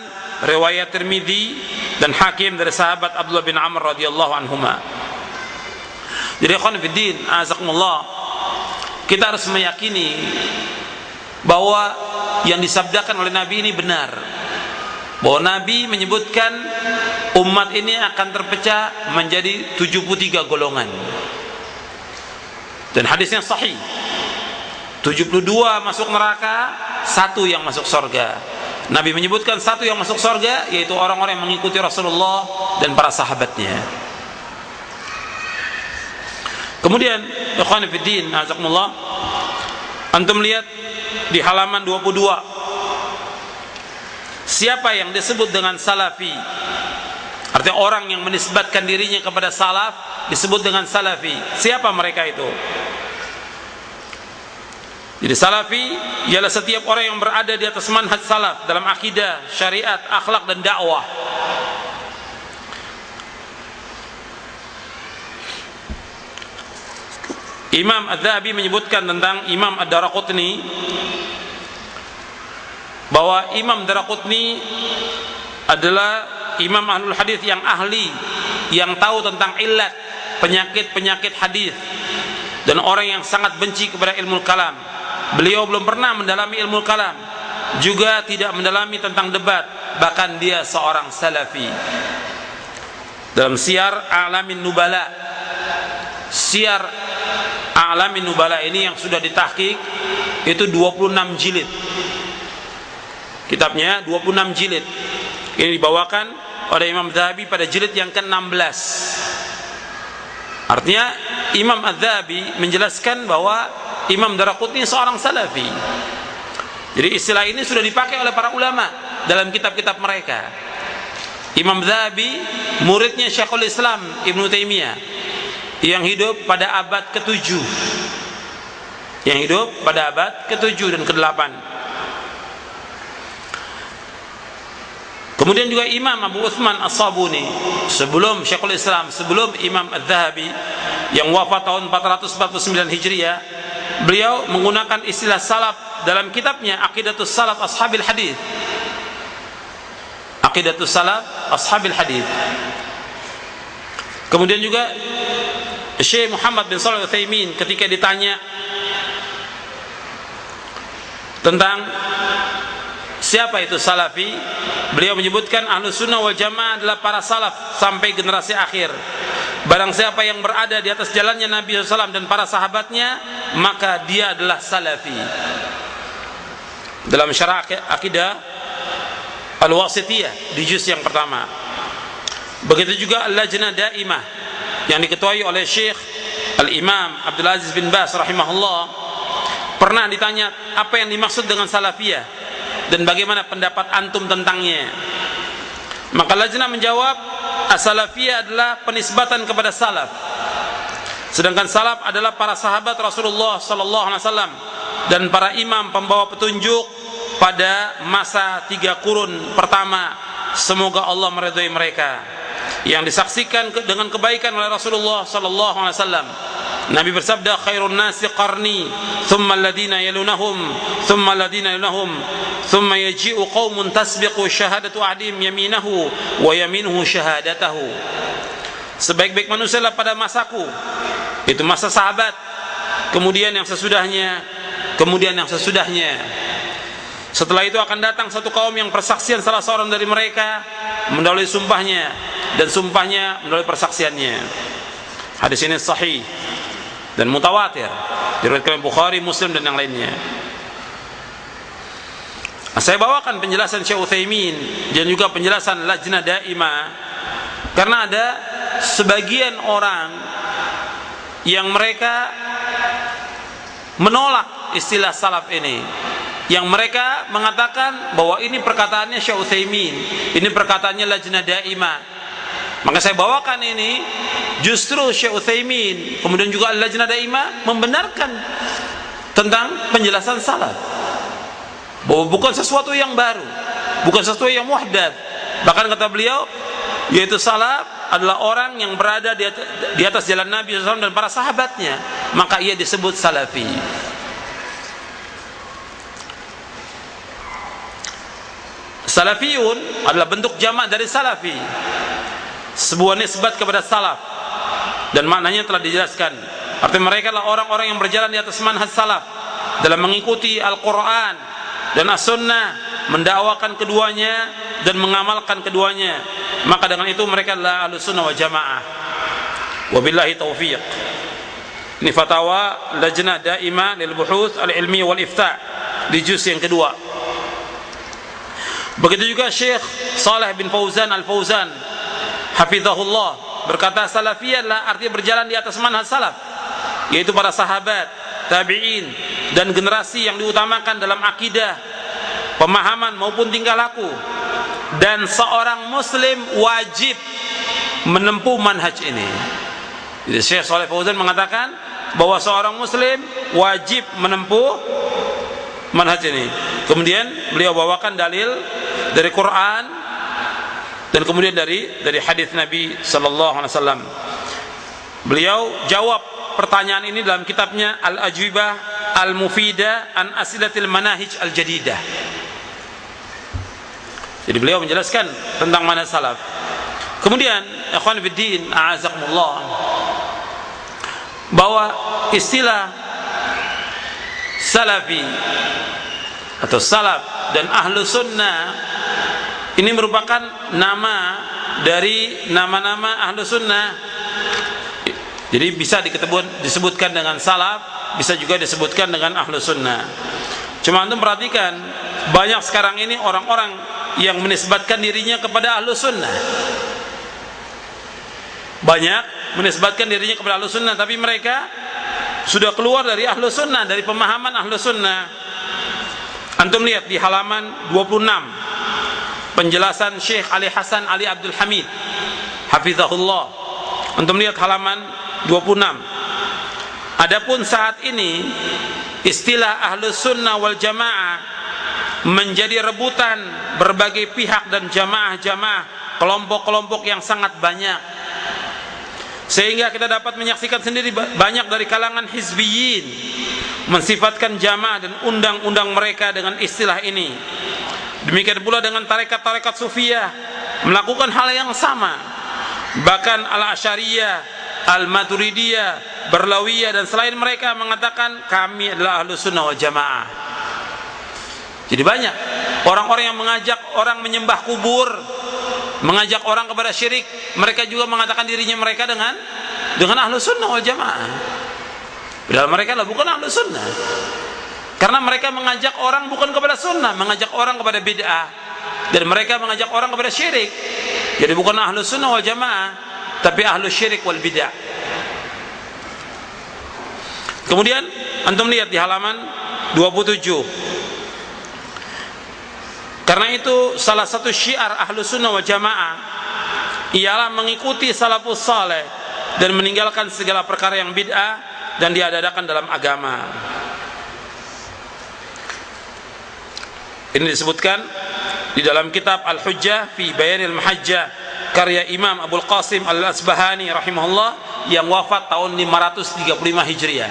riwayat Tirmidzi dan Hakim dari sahabat Abdullah bin Amr radhiyallahu anhuma. Jadi ikhwan fiddin, azakumullah, kita harus meyakini bahwa yang disabdakan oleh Nabi ini benar. Bahwa Nabi menyebutkan umat ini akan terpecah menjadi 73 golongan. Dan hadisnya sahih. 72 masuk neraka, 1 yang masuk surga. Nabi menyebutkan 1 yang masuk surga, yaitu orang-orang yang mengikuti Rasulullah dan para sahabatnya. Kemudian ikhwan fillah, azakumullah, antum lihat di halaman 22, siapa yang disebut dengan salafi? Artinya orang yang menisbatkan dirinya kepada salaf disebut dengan salafi. Siapa mereka itu? Jadi salafi ialah setiap orang yang berada di atas manhaj salaf dalam akidah, syariat, akhlak dan dakwah. Imam Adz-Dzahabi menyebutkan tentang Imam Ad-Daraqutni bahwa Imam Daraqutni adalah imam ahlul hadis yang ahli, yang tahu tentang illat, penyakit-penyakit hadis, dan orang yang sangat benci kepada ilmu kalam. Beliau belum pernah mendalami ilmu kalam, juga tidak mendalami tentang debat, bahkan dia seorang salafi. Dalam Syiar A'lamin Nubala, Syiar A'lamin Nubala ini yang sudah ditahqiq itu 26 jilid. Kitabnya 26 jilid. Ini dibawakan oleh Imam Adz-Dzahabi pada jilid yang ke-16. Artinya Imam Adz-Dzahabi menjelaskan bahwa Imam Daraqutni seorang salafi. Jadi istilah ini sudah dipakai oleh para ulama dalam kitab-kitab mereka. Imam Adz-Dzahabi muridnya Syekhul Islam Ibnu Taimiyah yang hidup pada abad ke-7. Yang hidup pada abad ke-7 dan ke-8. Kemudian juga Imam Abu Utsman As-Sabuni, sebelum Syekhul Islam, sebelum Imam Adz-Dzahabi yang wafat tahun 449 Hijriah, beliau menggunakan istilah salaf dalam kitabnya Aqidatus Salaf Ashabil Hadis. Aqidatus Salaf Ashabil Hadis. Kemudian juga Syekh Muhammad bin Shalih Al-Utsaimin ketika ditanya tentang siapa itu salafi, beliau menyebutkan Ahlus Sunnah wal Jamaah adalah para salaf sampai generasi akhir. Barang siapa yang berada di atas jalannya Nabi SAW dan para sahabatnya, maka dia adalah salafi. Dalam syarah akidah Al-Wasithiyah di juz yang pertama. Begitu juga Al-Lajnah Daimah yang diketuai oleh Syekh Al-Imam Abdul Aziz bin Baz rahimahullah, pernah ditanya apa yang dimaksud dengan salafiyah dan bagaimana pendapat antum tentangnya. Maka Lajnah menjawab, as-salafiyah adalah penisbatan kepada salaf. Sedangkan salaf adalah para sahabat Rasulullah sallallahu alaihi wasallam dan para imam pembawa petunjuk pada masa 3 kurun pertama. Semoga Allah meridhai mereka, yang disaksikan dengan kebaikan oleh Rasulullah sallallahu alaihi wasallam. Nabi bersabda, khairun nasi qarni, thumma alladhina yalunahum, thumma alladhina yalunahum, thumma yaji'u qaumun tasbiqu syahadatu ahdim yaminahu wa yaminuhu syahadatahu. Sebaik-baik manusia lah pada masaku, itu masa sahabat, kemudian yang sesudahnya, kemudian yang sesudahnya. Setelah itu akan datang satu kaum yang persaksian salah seorang dari mereka mendahului sumpahnya, dan sumpahnya mendahului persaksiannya. Hadis ini sahih dan mutawatir, diriwayatkan Bukhari, Muslim dan yang lainnya. Saya bawakan penjelasan Syekh Utsaimin dan juga penjelasan Lajnah Daimah karena ada sebagian orang yang mereka menolak istilah salaf ini, yang mereka mengatakan bahwa ini perkataannya Syekh Utsaimin, ini perkataannya Lajnah Daimah. Maka saya bawakan ini, justru Syekh Utsaimin kemudian juga Lajnah Daimah membenarkan tentang penjelasan salaf, bahwa bukan sesuatu yang baru, bukan sesuatu yang muhdats. Bahkan kata beliau, yaitu salaf adalah orang yang berada di atas jalan Nabi SAW dan para sahabatnya, maka ia disebut salafi. Salafiyun adalah bentuk jamak dari salafi, sebuah nisbat kepada salaf. dan maknanya telah dijelaskan. Artinya mereka adalah orang-orang yang berjalan di atas manhaj salaf dalam mengikuti Al-Quran dan As-Sunnah, mendakwakan keduanya dan mengamalkan keduanya. Maka dengan itu mereka adalah Ahlussunnah wal Jamaah. Wabillahi taufiq. Ini fatwa Lajnah Daimah lil Buhuth al-Ilmiyah wal Ifta' di juz yang kedua. Begitu juga Syekh Shalih bin Fauzan Al-Fauzan hafizahullah berkata, salafiyah adalah artinya berjalan di atas manhaj salaf, yaitu para sahabat, tabi'in, dan generasi yang diutamakan dalam akidah, pemahaman maupun tingkah laku. Dan seorang muslim wajib menempuh manhaj ini. Jadi Syekh Shalih Fauzan mengatakan bahwa seorang muslim wajib menempuh manhaj ini. Kemudian beliau bawakan dalil dari Quran dan kemudian dari hadis Nabi sallallahu alaihi wasallam. Beliau jawab pertanyaan ini dalam kitabnya Al-Ajwibah Al-Mufidah an Asilatil Manahij Al-Jadidah. Jadi beliau menjelaskan tentang manhaj salaf. Kemudian ikhwan fiddin a'azakumullah, bahwa istilah salafi atau salaf dan ahlu sunnah ini merupakan nama dari nama-nama ahlu sunnah. Jadi bisa disebutkan dengan salaf, bisa juga disebutkan dengan ahlu sunnah. Cuma antum perhatikan, banyak sekarang ini orang-orang yang menisbatkan dirinya kepada ahlu sunnah. Banyak menisbatkan dirinya kepada ahlu sunnah, tapi mereka sudah keluar dari ahlu sunnah, dari pemahaman ahlu sunnah. Antum lihat di halaman 26 penjelasan Syekh Ali Hasan Ali Abdul Hamid hafizahullah. Antum lihat halaman 26. Adapun saat ini istilah ahlus sunnah wal jamaah menjadi rebutan berbagai pihak dan jamaah-jamaah, kelompok-kelompok yang sangat banyak, sehingga kita dapat menyaksikan sendiri banyak dari kalangan hizbiyin mensifatkan jamaah dan undang-undang mereka dengan istilah ini. Demikian pula dengan tarekat-tarekat sufiyah melakukan hal yang sama. Bahkan Al-Asy'ariyah, Al-Maturidiyah, Berlawiyah dan selain mereka mengatakan kami adalah Ahlus Sunnah wal Jamaah. Jadi banyak orang-orang yang mengajak orang menyembah kubur, mengajak orang kepada syirik, mereka juga mengatakan dirinya mereka dengan Ahlus Sunnah wal Jamaah. Padahal mereka adalah bukan Ahlus Sunnah. Karena mereka mengajak orang bukan kepada sunnah, mengajak orang kepada bid'ah, dan mereka mengajak orang kepada syirik. Jadi bukan Ahlus Sunnah wal Jamaah, tapi Ahlus Syirik wal Bid'ah. Kemudian antum lihat di halaman 27. Karena itu salah satu syiar Ahlus Sunnah wal Jamaah ialah mengikuti salafus saleh dan meninggalkan segala perkara yang bid'ah dan diadakan dalam agama. Ini disebutkan di dalam kitab Al-Hujjah fi Bayanil Mahajjah karya Imam Abul Qasim Al-Asbahani rahimahullah yang wafat tahun 535 Hijriah.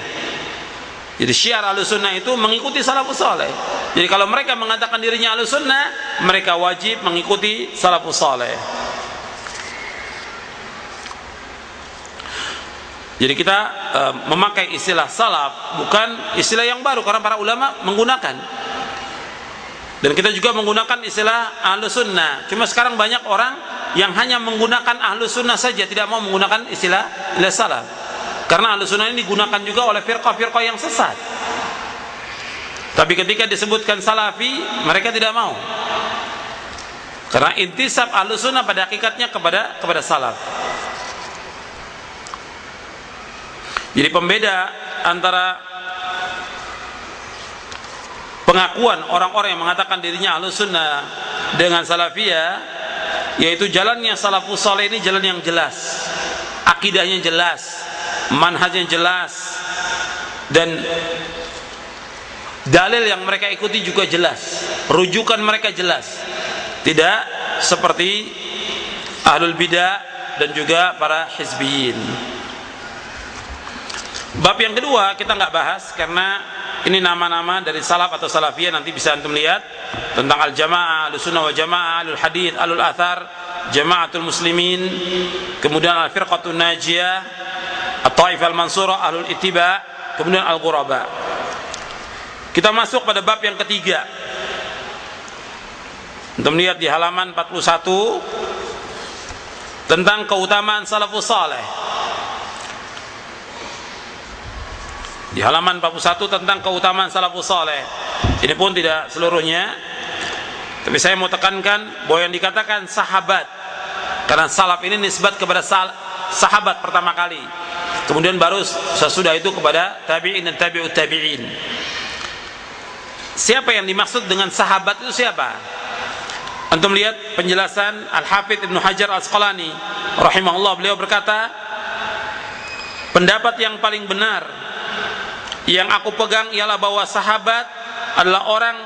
Jadi syiar Ahlussunnah itu mengikuti salafus saleh. Jadi kalau mereka mengatakan dirinya Ahlussunnah, mereka wajib mengikuti salafus saleh. Jadi kita memakai istilah salaf bukan istilah yang baru, karena para ulama menggunakan. Dan kita juga menggunakan istilah Ahlus Sunnah. Cuma sekarang banyak orang yang hanya menggunakan Ahlus Sunnah saja, tidak mau menggunakan istilah salaf. Karena Ahlus Sunnah ini digunakan juga oleh firqah-firqah yang sesat. Tapi ketika disebutkan salafi, mereka tidak mau. Karena intisab Ahlus Sunnah pada hakikatnya kepada salaf. Jadi pembeda antara pengakuan orang-orang yang mengatakan dirinya Ahlus Sunnah dengan salafiyah, yaitu jalannya salafus saleh ini jalan yang jelas, akidahnya jelas, manhajnya jelas, dan dalil yang mereka ikuti juga jelas, rujukan mereka jelas, tidak seperti ahlul bidah dan juga para hizbiyin. Bab yang kedua kita nggak bahas karena ini nama-nama dari salaf atau salafiyah, nanti bisa antum lihat tentang al-jamaah, al-sunnah wal jamaah, alul hadith, alul athar, jamaatul muslimin, kemudian al-firqatun najiyah, At-Taifah Al-Mansurah, Ahlul Ittiba, kemudian Al-Ghuraba. Kita masuk pada bab yang ketiga. Untuk melihat di halaman 41 tentang keutamaan salafus saleh. Di halaman 41 tentang keutamaan salafus saleh. Ini pun tidak seluruhnya, tapi saya mau tekankan bahwa yang dikatakan sahabat, karena salaf ini nisbat kepada sahabat pertama kali, kemudian baru sesudah itu kepada tabi'in dan tabi'ut tabi'in. Siapa yang dimaksud dengan sahabat itu siapa? Antum lihat penjelasan Al-Hafidz Ibnu Hajar Al-Asqalani rahimahullah, beliau berkata, pendapat yang paling benar yang aku pegang ialah bahwa sahabat adalah orang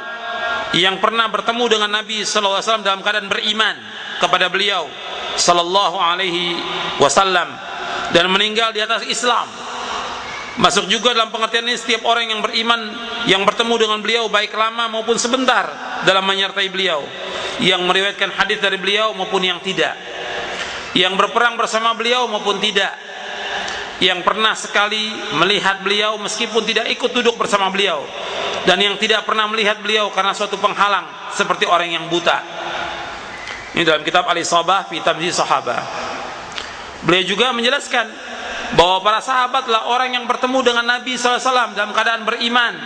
yang pernah bertemu dengan Nabi sallallahu alaihi wasallam dalam keadaan beriman kepada beliau sallallahu alaihi wasallam dan meninggal di atas Islam. Masuk juga dalam pengertian ini setiap orang yang beriman yang bertemu dengan beliau baik lama maupun sebentar dalam menyertai beliau, yang meriwayatkan hadis dari beliau maupun yang tidak, yang berperang bersama beliau maupun tidak, yang pernah sekali melihat beliau meskipun tidak ikut duduk bersama beliau, dan yang tidak pernah melihat beliau karena suatu penghalang seperti orang yang buta. Ini dalam kitab Al-Isabah fi Tamyiz Sahabah. Beliau juga menjelaskan bahwa para sahabatlah orang yang bertemu dengan Nabi SAW dalam keadaan beriman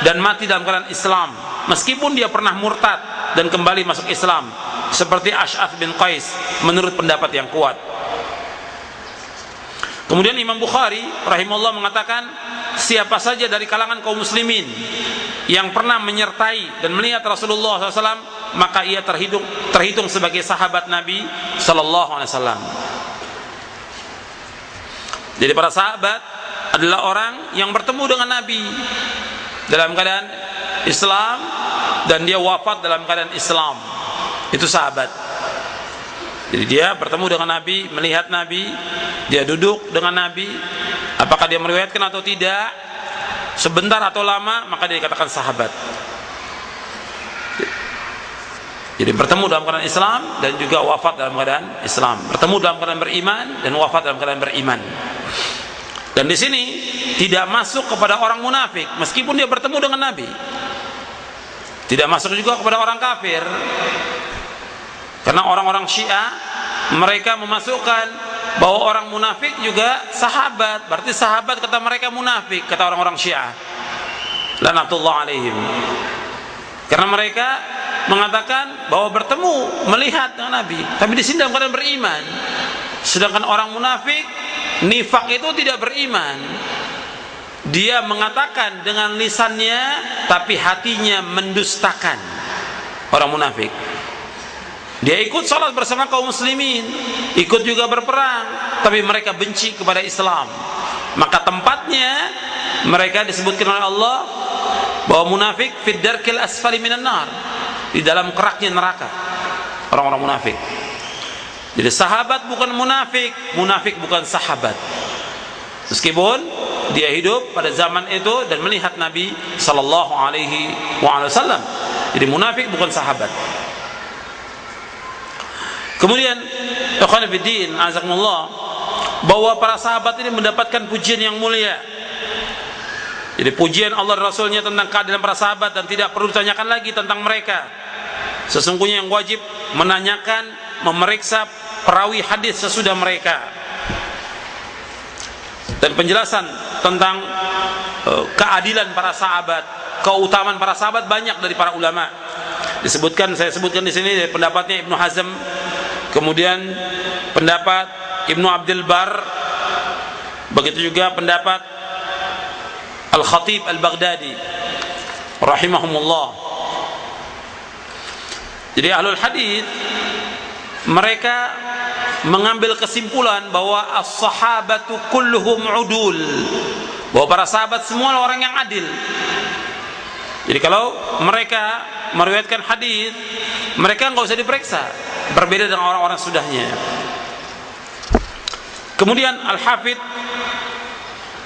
dan mati dalam keadaan Islam, meskipun dia pernah murtad dan kembali masuk Islam, seperti Ash'ath bin Qais menurut pendapat yang kuat. Kemudian Imam Bukhari rahimahullah mengatakan, siapa saja dari kalangan kaum muslimin yang pernah menyertai dan melihat Rasulullah SAW, maka ia terhitung sebagai sahabat Nabi SAW. Jadi para sahabat adalah orang yang bertemu dengan Nabi dalam keadaan Islam dan dia wafat dalam keadaan Islam. Itu sahabat. Jadi dia bertemu dengan Nabi, melihat Nabi, dia duduk dengan Nabi, apakah dia meriwayatkan atau tidak, sebentar atau lama, maka dia dikatakan sahabat. Jadi bertemu dalam keadaan Islam dan juga wafat dalam keadaan Islam, bertemu dalam keadaan beriman dan wafat dalam keadaan beriman. Dan di sini tidak masuk kepada orang munafik meskipun dia bertemu dengan Nabi. Tidak masuk juga kepada orang kafir. Karena orang-orang Syiah mereka memasukkan bahwa orang munafik juga sahabat. Berarti sahabat kata mereka munafik, kata orang-orang Syiah. Lanatullah alaihim. Karena mereka mengatakan bahwa bertemu, melihat dengan Nabi, tapi di sini dalam keadaan beriman. Sedangkan orang munafik, nifak itu tidak beriman. Dia mengatakan dengan lisannya, tapi hatinya mendustakan. Orang munafik, dia ikut salat bersama kaum muslimin, ikut juga berperang, tapi mereka benci kepada Islam. Maka tempatnya mereka disebutkan oleh Allah bahwa munafik fid darkil asfali minan nar, di dalam keraknya neraka. Orang-orang munafik. Jadi sahabat bukan munafik, munafik bukan sahabat. Meskipun dia hidup pada zaman itu dan melihat Nabi sallallahu alaihi wasallam. Jadi munafik bukan sahabat. Kemudian ikhwan fillah, azakumullah, bahwa para sahabat ini mendapatkan pujian yang mulia. Jadi pujian Allah dan Rasulnya tentang keadilan para sahabat, dan tidak perlu ditanyakan lagi tentang mereka. Sesungguhnya yang wajib menanyakan, memeriksa perawi hadis sesudah mereka. Dan penjelasan tentang keadilan para sahabat, keutamaan para sahabat banyak dari para ulama. Saya sebutkan di sini dari pendapatnya Ibnu Hazm, kemudian pendapat Ibnu Abdul Bar, begitu juga pendapat Al-Khatib Al-Baghdadi rahimahumullah. Jadi ahlul hadis mereka mengambil kesimpulan bahwa as-sahabatu kulluhum udul, bahwa para sahabat semua orang yang adil. Jadi kalau mereka meriwayatkan hadis, mereka enggak usah diperiksa, berbeda dengan orang-orang sudahnya. Kemudian Al-Hafidz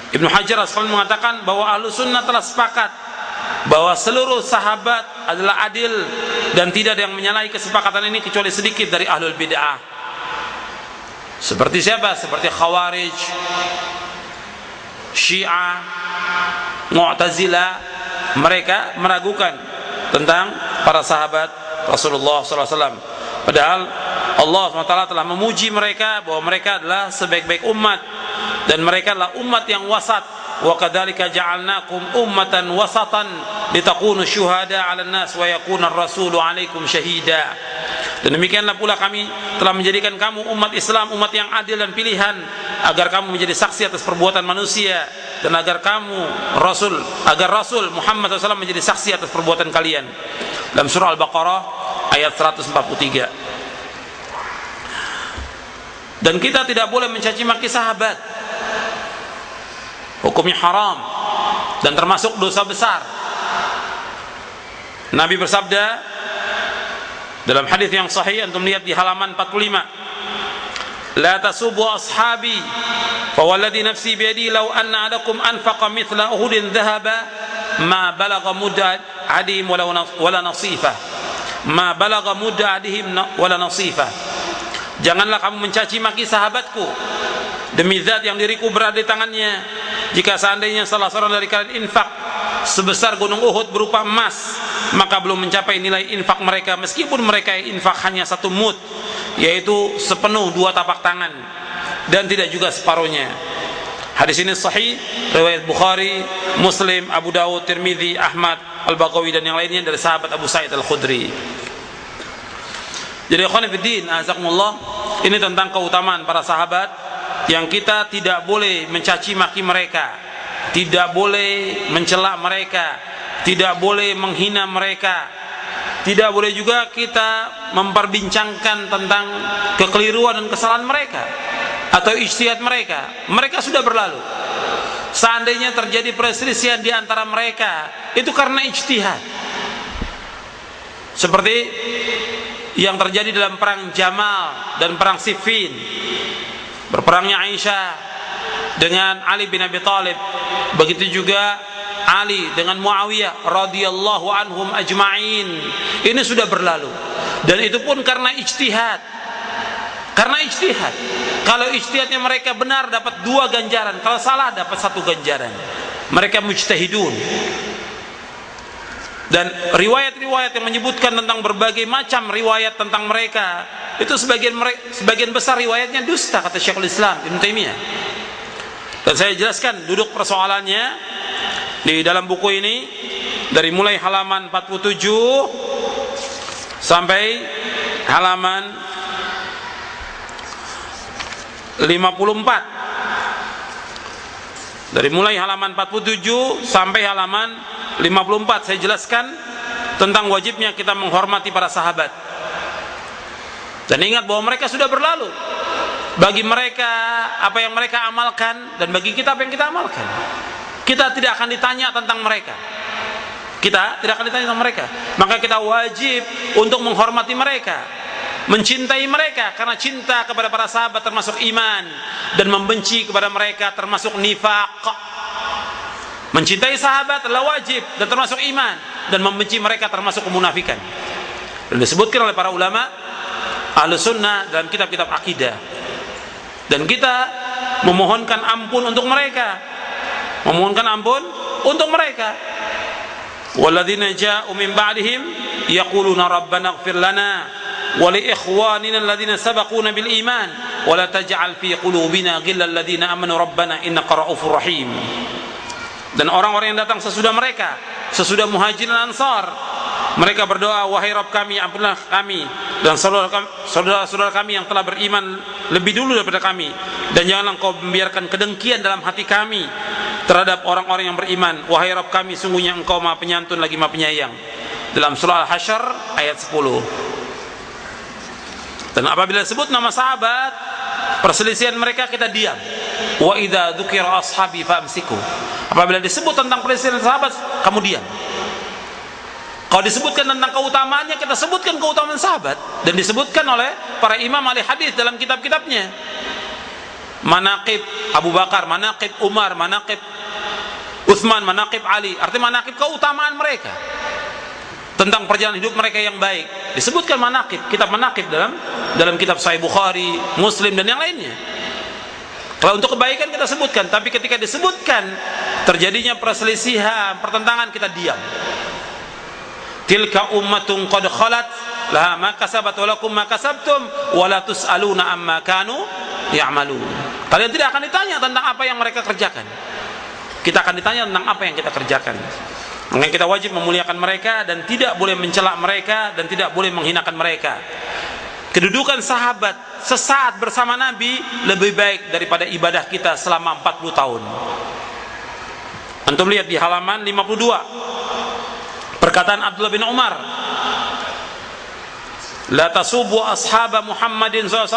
Ibnu Hajar Al-Asqalani mengatakan bahwa ahlu sunnah telah sepakat bahwa seluruh sahabat adalah adil dan tidak ada yang menyalahi kesepakatan ini kecuali sedikit dari ahlul bid'ah. Seperti siapa? Seperti Khawarij, Syiah, Mu'tazilah, mereka meragukan tentang para sahabat Rasulullah SAW. Padahal Allah SWT telah memuji mereka bahwa mereka adalah sebaik-baik umat, dan mereka adalah umat yang wasat. Wa kadzalika ja'alnakum ummatan wasatan litakunu syuhada 'alan nas wa yakuna ar-rasulu 'alaikum syahida. Dan demikianlah pula kami telah menjadikan kamu umat Islam, umat yang adil dan pilihan, agar kamu menjadi saksi atas perbuatan manusia, dan agar Rasul Muhammad SAW menjadi saksi atas perbuatan kalian. Dalam surah Al-Baqarah ayat 143. Dan kita tidak boleh mencaci maki sahabat. Hukumnya haram dan termasuk dosa besar. Nabi bersabda dalam hadis yang sahih, antum lihat di halaman 45, la tasubu ashabi fa walladhi nafsi biyadi law anna adakum anfaqa mithla uhudin dhahaba ma balagha mudda adihim wala nasifah, ma balagha mudda adihim wala nasifah. Janganlah kamu mencaci maki sahabatku, demi zat yang diriku berada di tangannya, jika seandainya salah seorang dari kalian infak sebesar gunung Uhud berupa emas, maka belum mencapai nilai infak mereka, meskipun mereka infak hanya 1 mud, yaitu sepenuh 2 tapak tangan, dan tidak juga separuhnya. Hadis ini sahih, riwayat Bukhari, Muslim, Abu Dawud, Tirmidzi, Ahmad, Al-Baghawi, dan yang lainnya dari sahabat Abu Sa'id Al-Khudri. Jadi ikhwan fillah, azakumullah, ini tentang keutamaan para sahabat yang kita tidak boleh mencaci maki mereka, tidak boleh mencela mereka, tidak boleh menghina mereka, tidak boleh juga kita memperbincangkan tentang kekeliruan dan kesalahan mereka atau ijtihad mereka. Mereka sudah berlalu. Seandainya terjadi perselisihan di antara mereka, itu karena ijtihad. Seperti yang terjadi dalam perang Jamal dan perang Siffin, berperangnya Aisyah dengan Ali bin Abi Thalib, begitu juga Ali dengan Muawiyah radhiyallahu anhum ajma'in. Ini sudah berlalu, dan itu pun karena ijtihad. Karena ijtihad. Kalau ijtihadnya mereka benar dapat 2 ganjaran, kalau salah dapat 1 ganjaran. Mereka mujtahidun. Dan riwayat-riwayat yang menyebutkan tentang berbagai macam riwayat tentang mereka, itu sebagian besar riwayatnya dusta, kata Syekhul Islam Ibnu Taimiyah. Dan saya jelaskan duduk persoalannya di dalam buku ini dari mulai halaman 47 sampai halaman 54. Dari mulai halaman 47 sampai halaman 54 saya jelaskan tentang wajibnya kita menghormati para sahabat. Dan ingat bahwa mereka sudah berlalu. Bagi mereka apa yang mereka amalkan, dan bagi kita apa yang kita amalkan. Kita tidak akan ditanya tentang mereka. Kita tidak akan ditanya tentang mereka. Maka kita wajib untuk menghormati mereka, mencintai mereka, karena cinta kepada para sahabat termasuk iman, dan membenci kepada mereka termasuk nifaq. Mencintai sahabat adalah wajib dan termasuk iman, dan membenci mereka termasuk kemunafikan. Dan disebutkan oleh para ulama Ahlus Sunnah dalam kitab-kitab akidah. Dan kita memohonkan ampun untuk mereka, memohonkan ampun untuk mereka. Walladzina ja'u min ba'dihim yaquluna rabbana ighfir lana wa li ikhwanina alladzina sabaquna bil iman wa la taj'al fi qulubina ghillal ladzina amanu rabbana innaka ra'ufur rahim. Dan orang-orang yang datang sesudah mereka, sesudah Muhajirin dan Ansar, mereka berdoa, wahai Rabb kami, ampunilah kami dan saudara-saudara kami yang telah beriman lebih dulu daripada kami, dan janganlah Engkau membiarkan kedengkian dalam hati kami terhadap orang-orang yang beriman. Wahai Rabb kami, sungguhnya Engkau Maha Penyantun lagi Maha Penyayang. Dalam surah Al-Hasyr ayat 10. Dan apabila disebut nama sahabat, perselisihan mereka kita diam. Wa idza dzukira ashabi famsiku. Apabila disebut tentang perselisihan sahabat, kamu diam. Kalau disebutkan tentang keutamaannya, kita sebutkan keutamaan sahabat, dan disebutkan oleh para imam ahli hadis dalam kitab-kitabnya. Manaqib Abu Bakar, manaqib Umar, manaqib Utsman, manaqib Ali. Artinya manaqib keutamaan mereka, tentang perjalanan hidup mereka yang baik. Disebutkan manaqib, kitab manaqib dalam kitab Sahih Bukhari, Muslim, dan yang lainnya. Kalau untuk kebaikan kita sebutkan, tapi ketika disebutkan terjadinya perselisihan, pertentangan, kita diam. Tilka ummatun qad khalat laha ma kasabat wa lakum ma kasabtum wa la tus'aluna amma kanu ya'malun. Kalian tidak akan ditanya tentang apa yang mereka kerjakan. Kita akan ditanya tentang apa yang kita kerjakan. Makanya kita wajib memuliakan mereka dan tidak boleh mencela mereka dan tidak boleh menghinakan mereka. Kedudukan sahabat sesaat bersama Nabi lebih baik daripada ibadah kita selama 40 tahun. Antum lihat di halaman 52. Perkataan Abdullah bin Umar, la tasubu ashaba Muhammadin SAW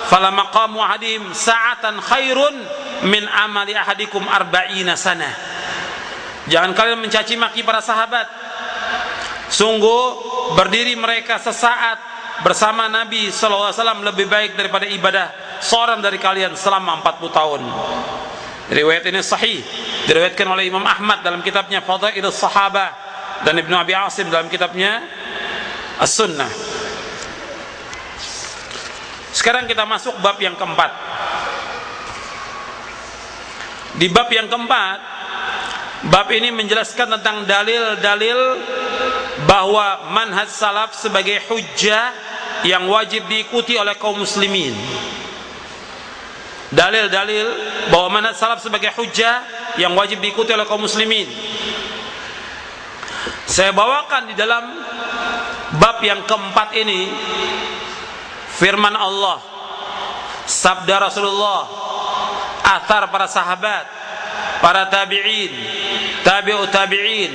fala maqamu ahadim sa'atan khairun min amali ahadikum arba'ina sanah. Jangan kalian mencaci maki para sahabat. Sungguh berdiri mereka sesaat bersama Nabi SAW lebih baik daripada ibadah seorang dari kalian selama 40 tahun. Riwayat ini sahih, diriwayatkan oleh Imam Ahmad dalam kitabnya Fadailus Sahabah dan Ibnu Abi Asim dalam kitabnya As-Sunnah. Sekarang kita masuk bab yang keempat. Di bab yang keempat, bab ini menjelaskan tentang dalil-dalil bahwa manhaj salaf sebagai hujjah yang wajib diikuti oleh kaum muslimin. Dalil-dalil bahwa manhaj salaf sebagai hujjah yang wajib diikuti oleh kaum muslimin. Saya bawakan di dalam bab yang keempat ini firman Allah, sabda Rasulullah, athar para sahabat, para tabi'in, tabi'ut tabi'in,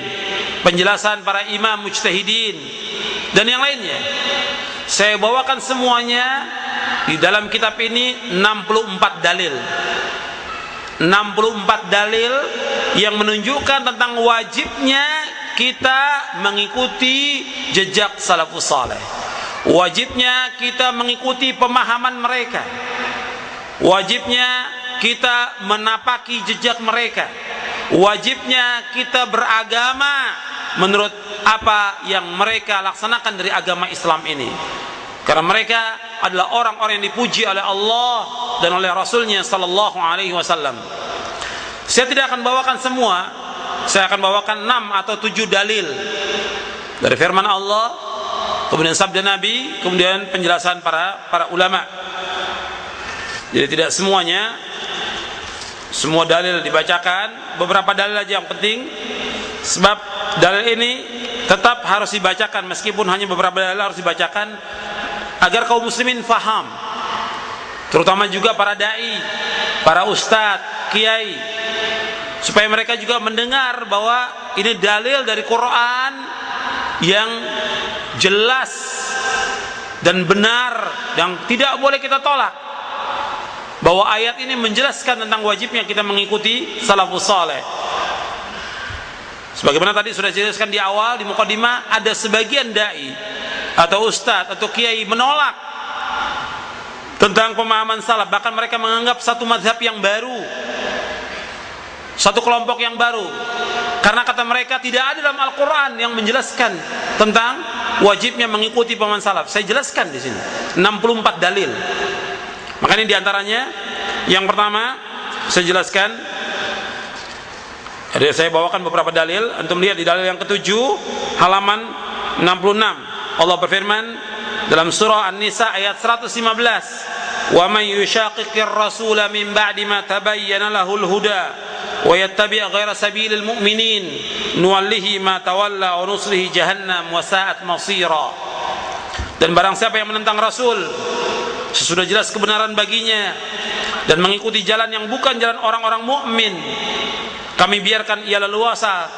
penjelasan para imam mujtahidin dan yang lainnya. Saya bawakan semuanya di dalam kitab ini 64 dalil. 64 dalil yang menunjukkan tentang wajibnya kita mengikuti jejak salafus saleh. Wajibnya kita mengikuti pemahaman mereka. Wajibnya kita menapaki jejak mereka. Wajibnya kita beragama menurut apa yang mereka laksanakan dari agama Islam ini. Karena mereka adalah orang-orang yang dipuji oleh Allah dan oleh Rasulnya sallallahu alaihi wasallam. Saya tidak akan bawakan semua. Saya akan bawakan 6 atau 7 dalil dari firman Allah, kemudian sabda Nabi, kemudian penjelasan para ulama. Jadi tidak semuanya, semua dalil dibacakan, beberapa dalil aja yang penting. Sebab dalil ini tetap harus dibacakan, meskipun hanya beberapa dalil harus dibacakan agar kaum muslimin faham. Terutama juga para dai, para ustadz, kiai, supaya mereka juga mendengar bahwa ini dalil dari Quran yang jelas dan benar, yang tidak boleh kita tolak. Bahwa ayat ini menjelaskan tentang wajibnya kita mengikuti salafus saleh. Sebagaimana tadi sudah dijelaskan di awal, di mukadimah, ada sebagian dai atau ustadz atau kiai menolak tentang pemahaman salaf. Bahkan mereka menganggap satu mazhab yang baru, satu kelompok yang baru, karena kata mereka tidak ada dalam Al-Quran yang menjelaskan tentang wajibnya mengikuti pemahaman salaf. Saya jelaskan di sini 64 dalil. Makanya diantaranya yang pertama saya jelaskan, jadi saya bawakan beberapa dalil. Antum lihat di dalil yang ketujuh halaman 66. Allah berfirman dalam surah An-Nisa ayat 115, wa man yushaqiqir rasula min ba'di ma tabayyana lahul huda wa yattabi' ghaira sabilil mu'minin nuwallihi ma tawalla wa nuslihi jahannam wa sa'at masira. Dan barang siapa yang menentang Rasul sesudah jelas kebenaran baginya dan mengikuti jalan yang bukan jalan orang-orang mukmin, kami biarkan ia leluasa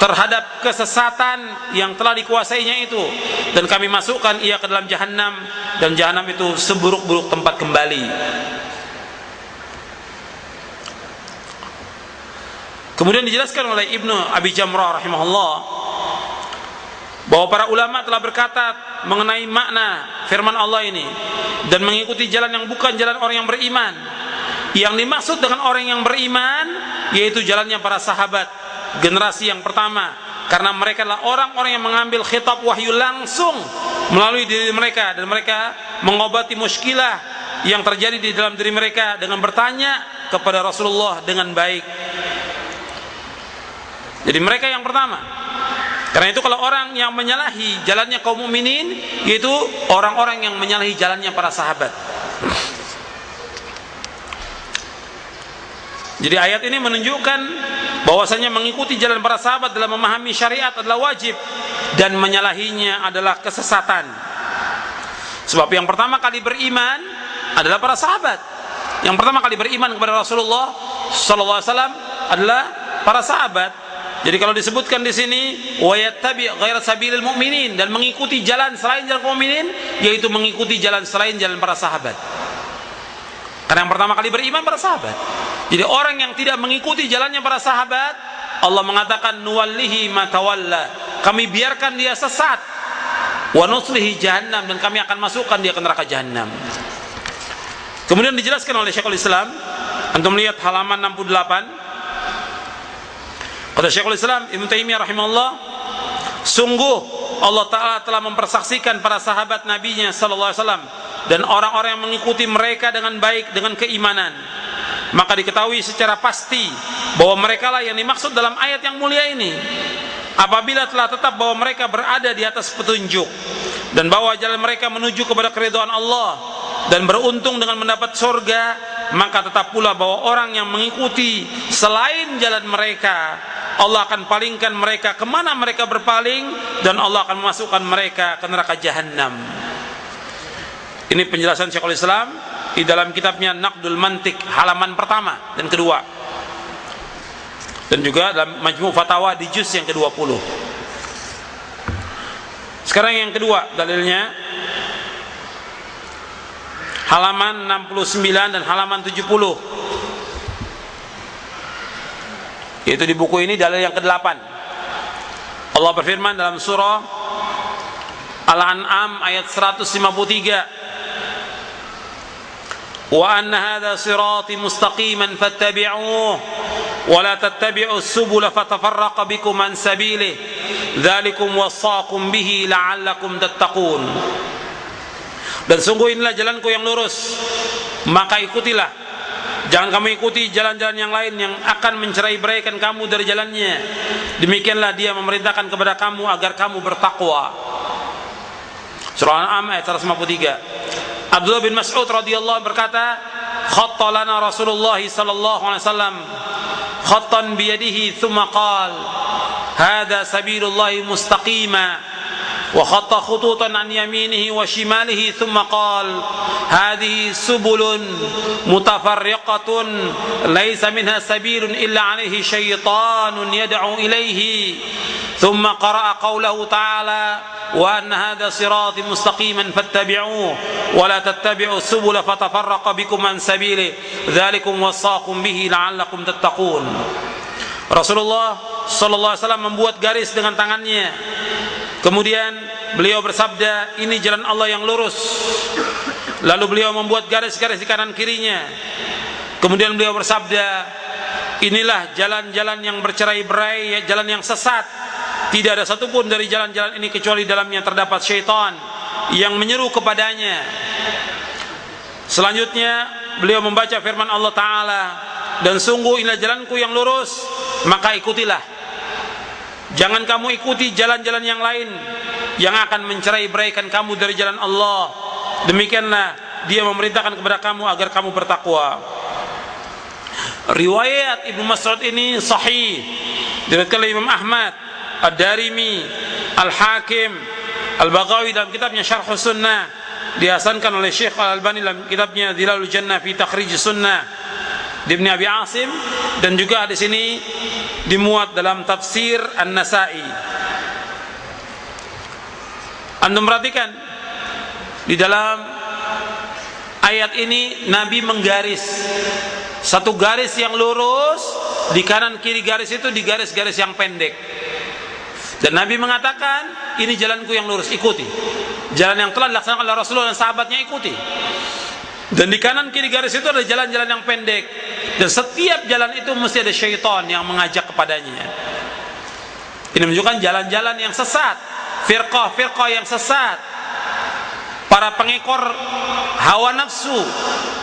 terhadap kesesatan yang telah dikuasainya itu, dan kami masukkan ia ke dalam jahannam, dan jahannam itu seburuk-buruk tempat kembali. Kemudian dijelaskan oleh Ibnu Abi Jamrah rahimahullah bahwa para ulama telah berkata mengenai makna firman Allah ini, dan mengikuti jalan yang bukan jalan orang yang beriman. Yang dimaksud dengan orang yang beriman yaitu jalannya para sahabat, generasi yang pertama, karena mereka adalah orang-orang yang mengambil khitab wahyu langsung melalui diri mereka, dan mereka mengobati muskilah yang terjadi di dalam diri mereka dengan bertanya kepada Rasulullah dengan baik. Jadi mereka yang pertama. Karena itu kalau orang yang menyalahi jalannya kaum mukminin, yaitu orang-orang yang menyalahi jalannya para sahabat. Jadi ayat ini menunjukkan bahwasanya mengikuti jalan para sahabat dalam memahami syariat adalah wajib, dan menyalahinya adalah kesesatan. Sebab yang pertama kali beriman adalah para sahabat. Yang pertama kali beriman kepada Rasulullah sallallahu alaihi wasallam adalah para sahabat. Jadi kalau disebutkan di sini wa yattabi' ghaira sabilil mu'minin, dan mengikuti jalan selain jalan kaum mukminin, yaitu mengikuti jalan selain jalan para sahabat. Karena yang pertama kali beriman para sahabat. Jadi orang yang tidak mengikuti jalannya para sahabat, Allah mengatakan nuwallihi ma tawalla, kami biarkan dia sesat, wa nuslihi jahannam, dan kami akan masukkan dia ke neraka jahannam. Kemudian dijelaskan oleh Syekhul Islam, antum lihat halaman 68. Kata Syekhul Islam Ibnu Taimiyah rahimahullah, sungguh Allah Ta'ala telah mempersaksikan para sahabat Nabi-Nya sallallahu alaihi wasallam dan orang-orang yang mengikuti mereka dengan baik dengan keimanan. Maka diketahui secara pasti bahwa mereka lah yang dimaksud dalam ayat yang mulia ini, apabila telah tetap bahwa mereka berada di atas petunjuk dan bahwa jalan mereka menuju kepada keridhaan Allah dan beruntung dengan mendapat surga, maka tetap pula bahwa orang yang mengikuti selain jalan mereka, Allah akan palingkan mereka kemana mereka berpaling, dan Allah akan memasukkan mereka ke neraka jahannam. Ini penjelasan Syekhul Islam di dalam kitabnya Naqdul Mantiq halaman pertama dan kedua, dan juga dalam Majmu' Fatawa di juz yang ke-20. Sekarang yang kedua dalilnya, halaman 69 dan halaman 70, yaitu di buku ini dalil yang ke-8. Allah berfirman dalam surah Al-An'am ayat 153, wa anna hadha sirati mustaqiman fattabi'uhu wa la tattabi'us subula fatafarraqa bikum an sabilihi dzalikum wassaqum bihi la'allakum tattaqun. Dan sungguh inilah jalanku yang lurus, maka ikutilah. Jangan kamu ikuti jalan-jalan yang lain yang akan mencerai-beraikan kamu dari jalannya. Demikianlah dia memerintahkan kepada kamu agar kamu bertakwa. Surah Al-An'am ayat 153. Abdullah bin Mas'ud radhiyallahu anhu berkata, khatta lana Rasulullah sallallahu alaihi wasallam khattan biyadihi thumma qala hadha sabilullah mustaqima, وخط خطوطا عن يمينه وشماله ثم قال هذه سبل متفرقة ليس منها سبيل إلا عليه شيطان يدعو إليه ثم قرأ قوله تعالى وأن هذا صراطي مستقيما فاتبعوه ولا تتبعوا السبل فتفرق بكم عن سبيله ذلكم وصاكم به لعلكم تتقون. Rasulullah sallallahu alaihi wasallam membuat garis dengan tangannya. Kemudian beliau bersabda, ini jalan Allah yang lurus. Lalu beliau membuat garis-garis di kanan kirinya. Kemudian beliau bersabda, inilah jalan-jalan yang bercerai-berai, jalan yang sesat. Tidak ada satupun dari jalan-jalan ini kecuali dalamnya terdapat syaitan yang menyeru kepadanya. Selanjutnya beliau membaca firman Allah Ta'ala, dan sungguh inilah jalanku yang lurus, maka ikutilah. Jangan kamu ikuti jalan-jalan yang lain yang akan mencerai-beraikan kamu dari jalan Allah. Demikianlah dia memerintahkan kepada kamu agar kamu bertakwa. Riwayat Ibnu Mas'ud ini sahih, diriwayatkan oleh Imam Ahmad, Ad-Darimi, Al-Hakim, Al-Baghawi dalam kitabnya Syarh Sunnah, dihasankan oleh Syekh Al-Albani dalam kitabnya Dhilalul Jannah fi Takhrij Sunnah di Ibnu Abi Asim, dan juga di sini dimuat dalam tafsir An-Nasa'i. Antum perhatikan di dalam ayat ini Nabi menggaris satu garis yang lurus, di kanan kiri garis itu di garis-garis yang pendek. Dan Nabi mengatakan, ini jalanku yang lurus, ikuti. Jalan yang telah dilaksanakan oleh Rasulullah dan sahabatnya, ikuti. Dan di kanan kiri garis itu ada jalan-jalan yang pendek, dan setiap jalan itu mesti ada syaitan yang mengajak kepadanya. Ini menunjukkan jalan-jalan yang sesat, firqah-firqah yang sesat, para pengekor hawa nafsu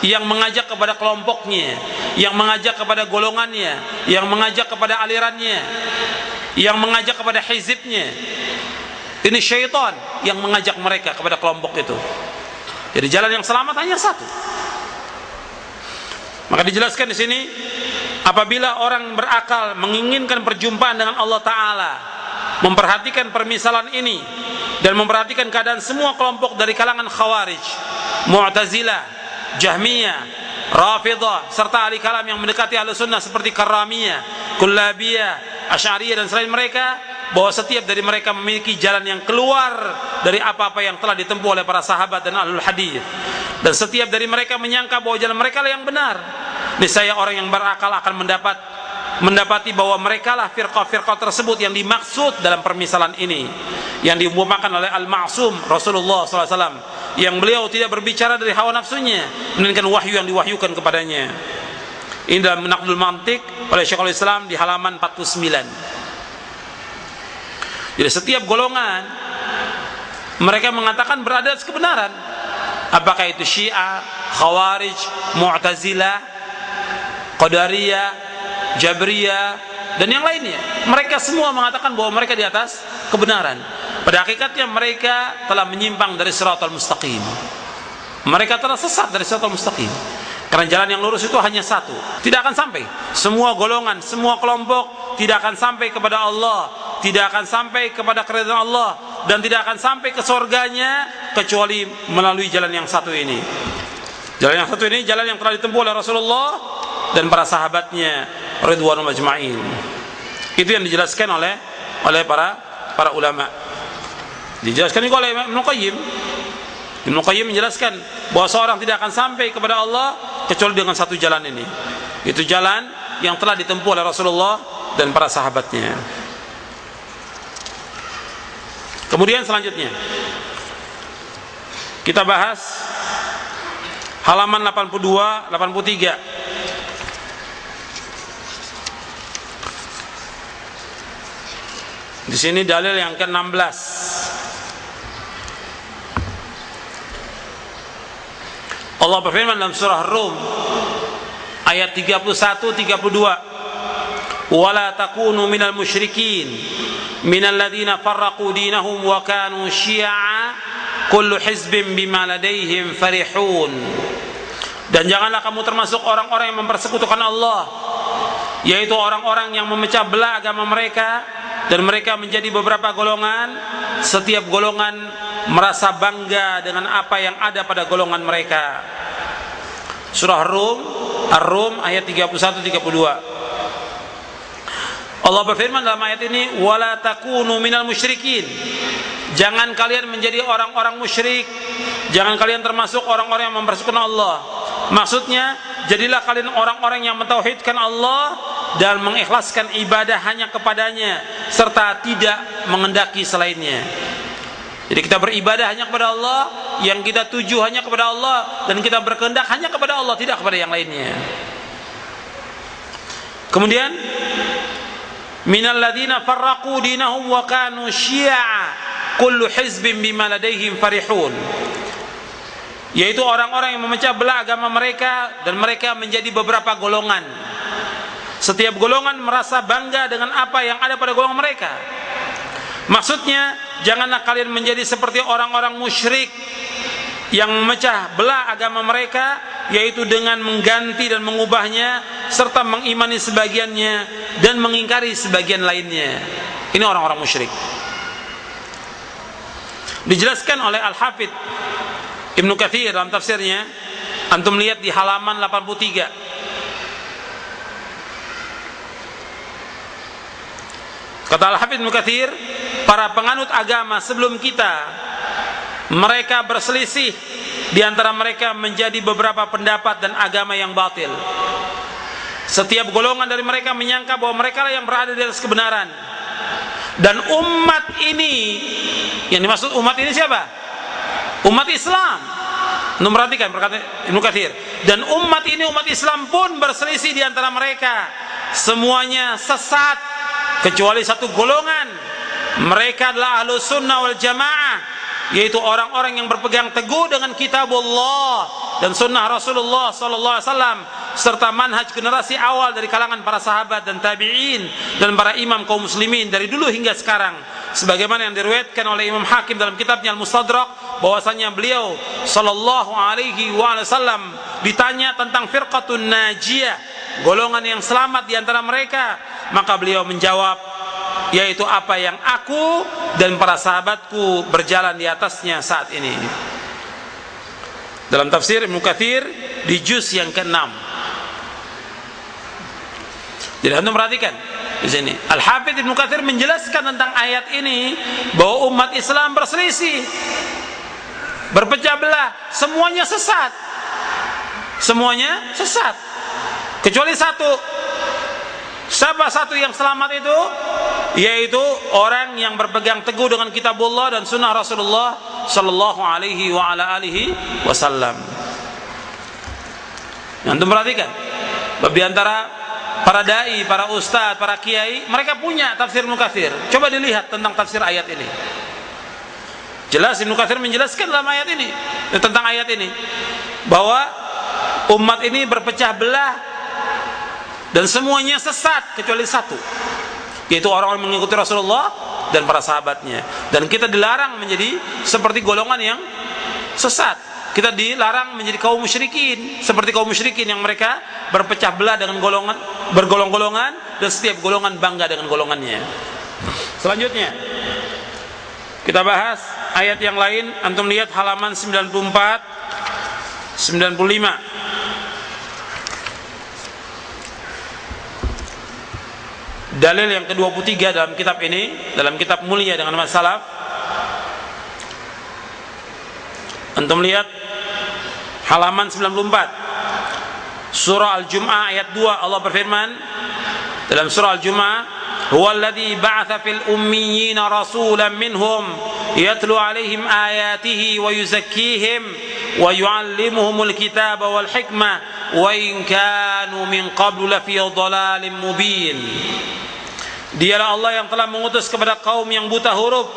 yang mengajak kepada kelompoknya, yang mengajak kepada golongannya, yang mengajak kepada alirannya, yang mengajak kepada hizibnya. Ini syaitan yang mengajak mereka kepada kelompok itu. Jadi jalan yang selamat hanya satu. Maka dijelaskan di sini, apabila orang berakal menginginkan perjumpaan dengan Allah Ta'ala, memperhatikan permisalan ini dan memperhatikan keadaan semua kelompok dari kalangan Khawarij, Mu'tazilah, Jahmiyah, Rafidah, serta ahli kalam yang mendekati ahli sunnah seperti Karramiyah, Kullabiyah, Asy'ariyah dan selain mereka, bahwa setiap dari mereka memiliki jalan yang keluar dari apa-apa yang telah ditempuh oleh para sahabat dan ahlul hadis, dan setiap dari mereka menyangka bahwa jalan mereka lah yang benar. Niscaya orang yang berakal akan mendapati bahwa mereka lah firqah-firqah tersebut yang dimaksud dalam permisalan ini, yang diumpamakan oleh Al-Ma'sum Rasulullah SAW, yang beliau tidak berbicara dari hawa nafsunya, melainkan wahyu yang diwahyukan kepadanya. Ini dalam Naqdul Mantiq oleh Syekhul Islam di halaman 49. Jadi setiap golongan mereka mengatakan berada atas kebenaran, apakah itu Syiah, Khawarij, Mu'tazilah, Qadariyah, Jabriyah, dan yang lainnya. Mereka semua mengatakan bahwa mereka di atas kebenaran. Pada hakikatnya mereka telah menyimpang dari Shiratal Mustaqim. Mereka telah sesat dari Shiratal Mustaqim. Karena jalan yang lurus itu hanya satu, tidak akan sampai. Semua golongan, semua kelompok tidak akan sampai kepada Allah, tidak akan sampai kepada keridhaan Allah, dan tidak akan sampai ke surganya kecuali melalui jalan yang satu ini. Jalan yang satu ini jalan yang telah ditempuh oleh Rasulullah dan para sahabatnya ridwanul majma'in. Itu yang dijelaskan oleh para ulama. Dijelaskan juga oleh Ibnu Qayyim. Ibnu Qayyim menjelaskan bahwa seorang tidak akan sampai kepada Allah kecuali dengan satu jalan ini. Itu jalan yang telah ditempuh oleh Rasulullah dan para sahabatnya. Kemudian selanjutnya kita bahas halaman 82, 83. Di sini dalil yang ke-16. Allah berfirman dalam surah Rum ayat 31-32, "Wala takunu minal musyrikin minal ladzina farraqu dinahum wa kanu syi'a kullu hizbin bima ladaihim farihun." Dan janganlah kamu termasuk orang-orang yang mempersekutukan Allah, yaitu orang-orang yang memecah belah agama mereka dan mereka menjadi beberapa golongan, setiap golongan merasa bangga dengan apa yang ada pada golongan mereka. Surah Ar-Rum ayat 31-32. Allah berfirman dalam ayat ini, "Wala takunu minal musyrikin." Jangan kalian menjadi orang-orang musyrik, jangan kalian termasuk orang-orang yang mempersekutukan Allah. Maksudnya, jadilah kalian orang-orang yang mentauhidkan Allah dan mengikhlaskan ibadah hanya kepadanya serta tidak mengendaki selainnya. Jadi kita beribadah hanya kepada Allah, yang kita tuju hanya kepada Allah, dan kita berkehendak hanya kepada Allah, tidak kepada yang lainnya. Kemudian minal ladzina farraqu dinahum wa kanu syi'a kullu hizbin bima ladaihim farihun, yaitu orang-orang yang memecah belah agama mereka dan mereka menjadi beberapa golongan. Setiap golongan merasa bangga dengan apa yang ada pada golongan mereka. Maksudnya, janganlah kalian menjadi seperti orang-orang musyrik yang memecah belah agama mereka, yaitu dengan mengganti dan mengubahnya serta mengimani sebagiannya dan mengingkari sebagian lainnya. Ini orang-orang musyrik. Dijelaskan oleh Al-Hafidz Ibnu Katsir dalam tafsirnya, antum lihat di halaman 83. Kata Al-Hafidz Ibnu Katsir, para penganut agama sebelum kita, mereka berselisih di antara mereka menjadi beberapa pendapat dan agama yang batil. Setiap golongan dari mereka menyangka bahwa mereka lah yang berada di atas kebenaran. Dan umat ini, yang dimaksud umat ini siapa? Umat Islam. Anda perhatikan perkataan Ibnu Katsir. Dan umat ini, umat Islam pun berselisih di antara mereka. Semuanya sesat kecuali satu golongan. Mereka adalah Ahlus Sunnah wal Jamaah yaitu orang-orang yang berpegang teguh dengan kitabullah dan sunnah Rasulullah sallallahu alaihi wasallam serta manhaj generasi awal dari kalangan para sahabat dan tabi'in dan para imam kaum muslimin dari dulu hingga sekarang, sebagaimana yang diriwayatkan oleh Imam Hakim dalam kitabnya Al-Mustadrak bahwasanya beliau sallallahu alaihi wasallam ditanya tentang firqatun najiyah, golongan yang selamat di antara mereka, maka beliau menjawab, yaitu apa yang aku dan para sahabatku berjalan di atasnya saat ini. Dalam tafsir Ibnu Katsir di juz yang ke-6. Jadi antum perhatikan di sini Al-Hafidz Ibnu Katsir menjelaskan tentang ayat ini bahwa umat Islam berselisih, berpecah belah, semuanya sesat. Semuanya sesat kecuali satu. Siapa satu yang selamat itu? Yaitu orang yang berpegang teguh dengan kitabullah dan sunnah Rasulullah sallallahu alaihi wa ala alihi wasallam. Antum perhatikan, di antara para dai, para ustaz, para kiai, mereka punya tafsir Ibnu Katsir. Coba dilihat tentang tafsir ayat ini. Jelas Ibnu Katsir menjelaskan dalam ayat ini, tentang ayat ini, bahwa umat ini berpecah belah dan semuanya sesat kecuali satu, yaitu orang-orang mengikuti Rasulullah dan para sahabatnya. Dan kita dilarang menjadi seperti golongan yang sesat. Kita dilarang menjadi kaum musyrikin, seperti kaum musyrikin yang mereka berpecah belah dengan golongan, bergolong-golongan, dan setiap golongan bangga dengan golongannya. Selanjutnya kita bahas ayat yang lain. Antum lihat halaman 94, 95. Dalil yang ke-23 dalam kitab ini, dalam kitab mulia dengan nama salaf. Antum lihat halaman 94, surah Al-Jumu'ah ayat 2. Allah berfirman dalam surah Al-Jumu'ah, huwallazi ba'atsa fil ummiyina rasulan minhum yatlu 'alaihim ayatihi wa yuzakkihim wa yu'allimuhumul kitaba wal hikmah wa in kanu min qablu lafi dhalalin mubin. Dialah Allah yang telah mengutus kepada kaum yang buta huruf,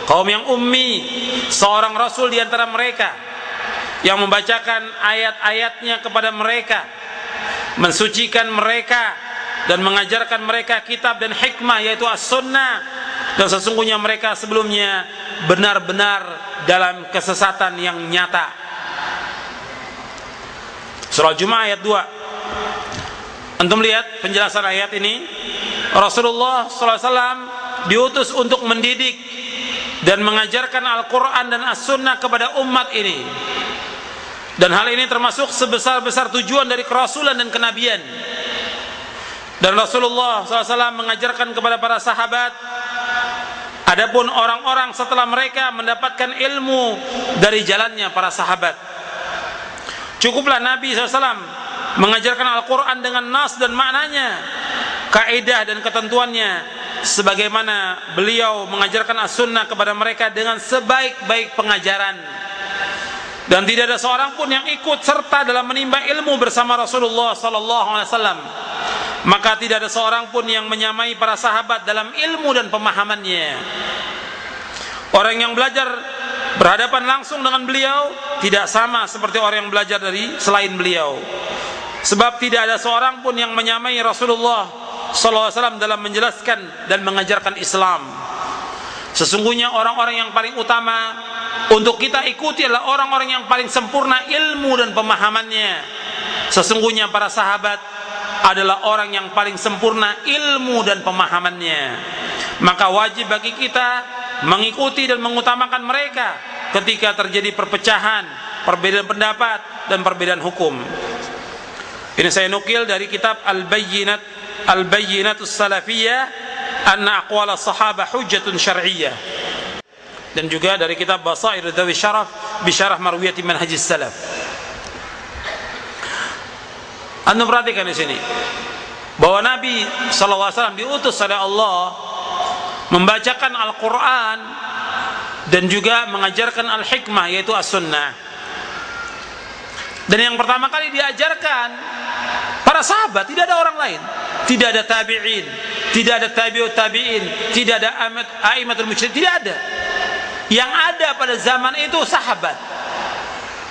kaum yang ummi, seorang rasul di antara mereka yang membacakan ayat-ayatnya kepada mereka, mensucikan mereka dan mengajarkan mereka kitab dan hikmah, yaitu as-sunnah. Dan sesungguhnya mereka sebelumnya benar-benar dalam kesesatan yang nyata. Surah Jumu'ah ayat 2. Antum lihat penjelasan ayat ini. Rasulullah SAW diutus untuk mendidik dan mengajarkan Al-Quran dan As-Sunnah kepada umat ini. Dan hal ini termasuk sebesar-besar tujuan dari kerasulan dan kenabian. Dan Rasulullah SAW mengajarkan kepada para sahabat, adapun orang-orang setelah mereka mendapatkan ilmu dari jalannya para sahabat. Cukuplah Nabi SAW mengajarkan Al-Quran dengan nas dan maknanya, kaidah dan ketentuannya, sebagaimana beliau mengajarkan as-sunnah kepada mereka dengan sebaik-baik pengajaran. Dan tidak ada seorang pun yang ikut serta dalam menimba ilmu bersama Rasulullah SAW. Maka tidak ada seorang pun yang menyamai para sahabat dalam ilmu dan pemahamannya. Orang yang belajar berhadapan langsung dengan beliau tidak sama seperti orang yang belajar dari selain beliau. Sebab tidak ada seorang pun yang menyamai Rasulullah SAW dalam menjelaskan dan mengajarkan Islam. Sesungguhnya orang-orang yang paling utama untuk kita ikuti adalah orang-orang yang paling sempurna ilmu dan pemahamannya. Sesungguhnya para sahabat adalah orang yang paling sempurna ilmu dan pemahamannya. Maka wajib bagi kita mengikuti dan mengutamakan mereka ketika terjadi perpecahan, perbedaan pendapat dan perbedaan hukum. Ini saya nukil dari kitab Al-Bayyinatus Salafiyah anna aqwal as-sahabah hujjatun syar'iyyah, dan juga dari kitab Basair Dzawi Syaraf bi syarah Marwiyati Manhajis Salaf. Anda perhatikan di sini bahwa Nabi SAW diutus oleh Allah membacakan Al-Quran dan juga mengajarkan Al-Hikmah, yaitu As-Sunnah. Dan yang pertama kali diajarkan para sahabat, tidak ada orang lain, tidak ada tabi'in, tidak ada tabi'ut tabi'in, tidak ada a'immatul mujtahid, tidak ada. Yang ada pada zaman itu sahabat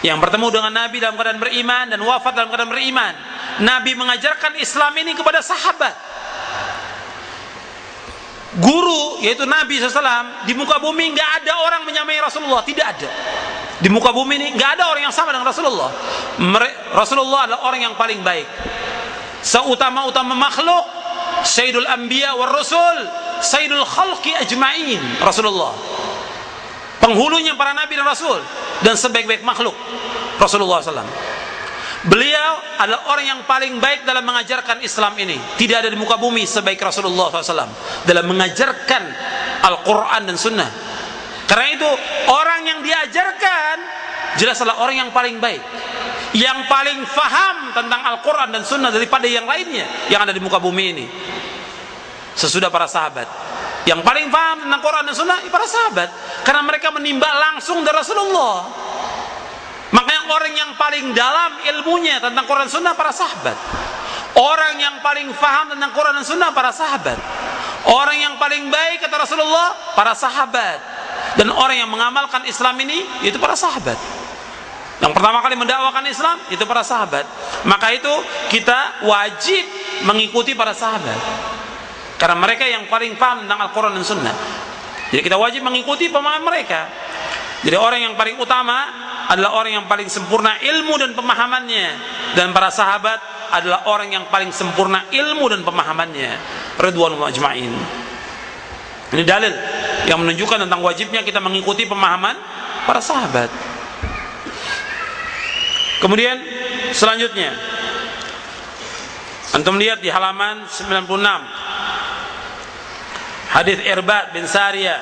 yang bertemu dengan Nabi dalam keadaan beriman dan wafat dalam keadaan beriman. Nabi mengajarkan Islam ini kepada sahabat. Guru yaitu Nabi SAW, di muka bumi nggak ada orang menyamai Rasulullah, tidak ada. Di muka bumi ini nggak ada orang yang sama dengan Rasulullah. Rasulullah adalah orang yang paling baik, seutama-utama makhluk, Sayyidul Anbiya war Rasul, Sayyidul Khalqi ajma'in. Rasulullah penghulunya para nabi dan rasul, dan sebaik-baik makhluk Rasulullah SAW. Beliau adalah orang yang paling baik dalam mengajarkan Islam ini. Tidak ada di muka bumi sebaik Rasulullah SAW dalam mengajarkan Al-Quran dan Sunnah. Karena itu orang yang diajarkan jelas adalah orang yang paling baik, yang paling faham tentang Al-Quran dan Sunnah daripada yang lainnya yang ada di muka bumi ini. Sesudah para sahabat, yang paling paham tentang Quran dan Sunnah para sahabat, karena mereka menimba langsung dari Rasulullah. Makanya orang yang paling dalam ilmunya tentang Quran dan Sunnah para sahabat. Orang yang paling paham tentang Quran dan Sunnah para sahabat. Orang yang paling baik kata Rasulullah para sahabat. Dan orang yang mengamalkan Islam ini itu para sahabat. Yang pertama kali mendakwakan Islam itu para sahabat. Maka itu kita wajib mengikuti para sahabat, karena mereka yang paling paham tentang Al-Quran dan Sunnah. Jadi kita wajib mengikuti pemahaman mereka. Jadi orang yang paling utama adalah orang yang paling sempurna ilmu dan pemahamannya, dan para sahabat adalah orang yang paling sempurna ilmu dan pemahamannya, ridwanullah ajma'in. Ini dalil yang menunjukkan tentang wajibnya kita mengikuti pemahaman para sahabat. Kemudian selanjutnya antum lihat di halaman 96, hadis Irbad bin Sariyah.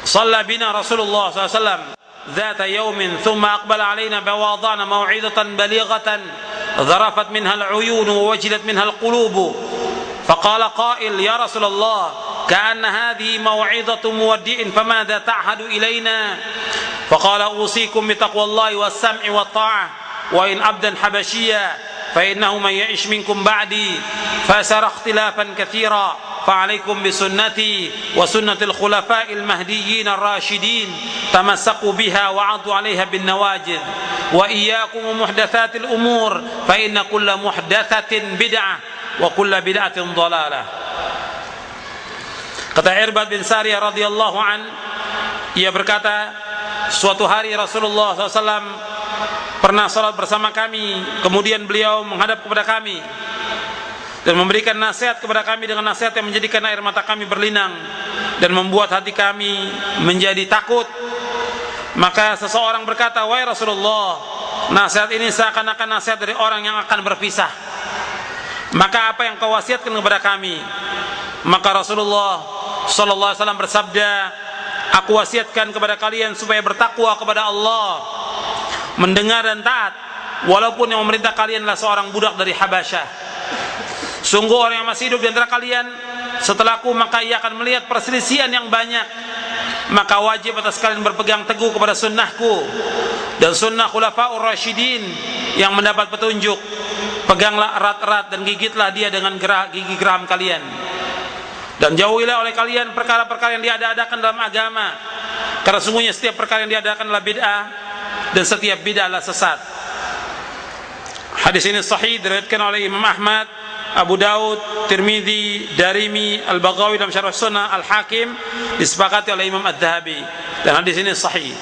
Shalla bina Rasulullah SAW ذات يوم ثم أقبل علينا بوضعنا موعظة بليغة ذرفت منها العيون ووجلت منها القلوب فقال قائل يا رسول الله كأن هذه موعظة مودع فماذا تعهد إلينا فقال أوصيكم بتقوى الله والسمع والطاعة وإن عبدا حبشيا فإنه من يعش منكم بعدي فسيرى اختلافا كثيرا فعليكم بسنتي وسنة الخلفاء المهديين الراشدين تمسكوا بها وعضوا عليها بالنواجذ وإياكم ومحدثات الأمور فإن كل محدثة بدعة وكل بدعة ضلالة. Kata Irbad bin Sariyah radhiyallahu an, ia berkata, suatu hari Rasulullah SAW pernah salat bersama kami, kemudian beliau menghadap kepada kami dan memberikan nasihat kepada kami dengan nasihat yang menjadikan air mata kami berlinang dan membuat hati kami menjadi takut. Maka seseorang berkata, wahai Rasulullah, nasihat ini seakan-akan nasihat dari orang yang akan berpisah. Maka apa yang kau wasiatkan kepada kami? Maka Rasulullah sallallahu alaihi wasallam bersabda, aku wasiatkan kepada kalian supaya bertakwa kepada Allah, mendengar dan taat, walaupun yang memerintah kalian adalah seorang budak dari Habasyah. Sungguh orang yang masih hidup di antara kalian setelahku, maka ia akan melihat perselisihan yang banyak. Maka wajib atas kalian berpegang teguh kepada sunnahku dan sunnah khulafaur rasyidin yang mendapat petunjuk. Peganglah erat-erat dan gigitlah dia dengan gigi geram kalian. Dan jauhilah oleh kalian perkara-perkara yang diada-adakan dalam agama, karena sungguhnya setiap perkara yang diadakan adalah bid'ah, dan setiap bid'ah adalah sesat. Hadis ini sahih diriwayatkan oleh Imam Ahmad, Abu Daud, Tirmidzi, Darimi, Al-Baghawi dalam Syarh Sunnah, Al-Hakim, disepakati oleh Imam Adz-Dzahabi, dan hadis ini sahih.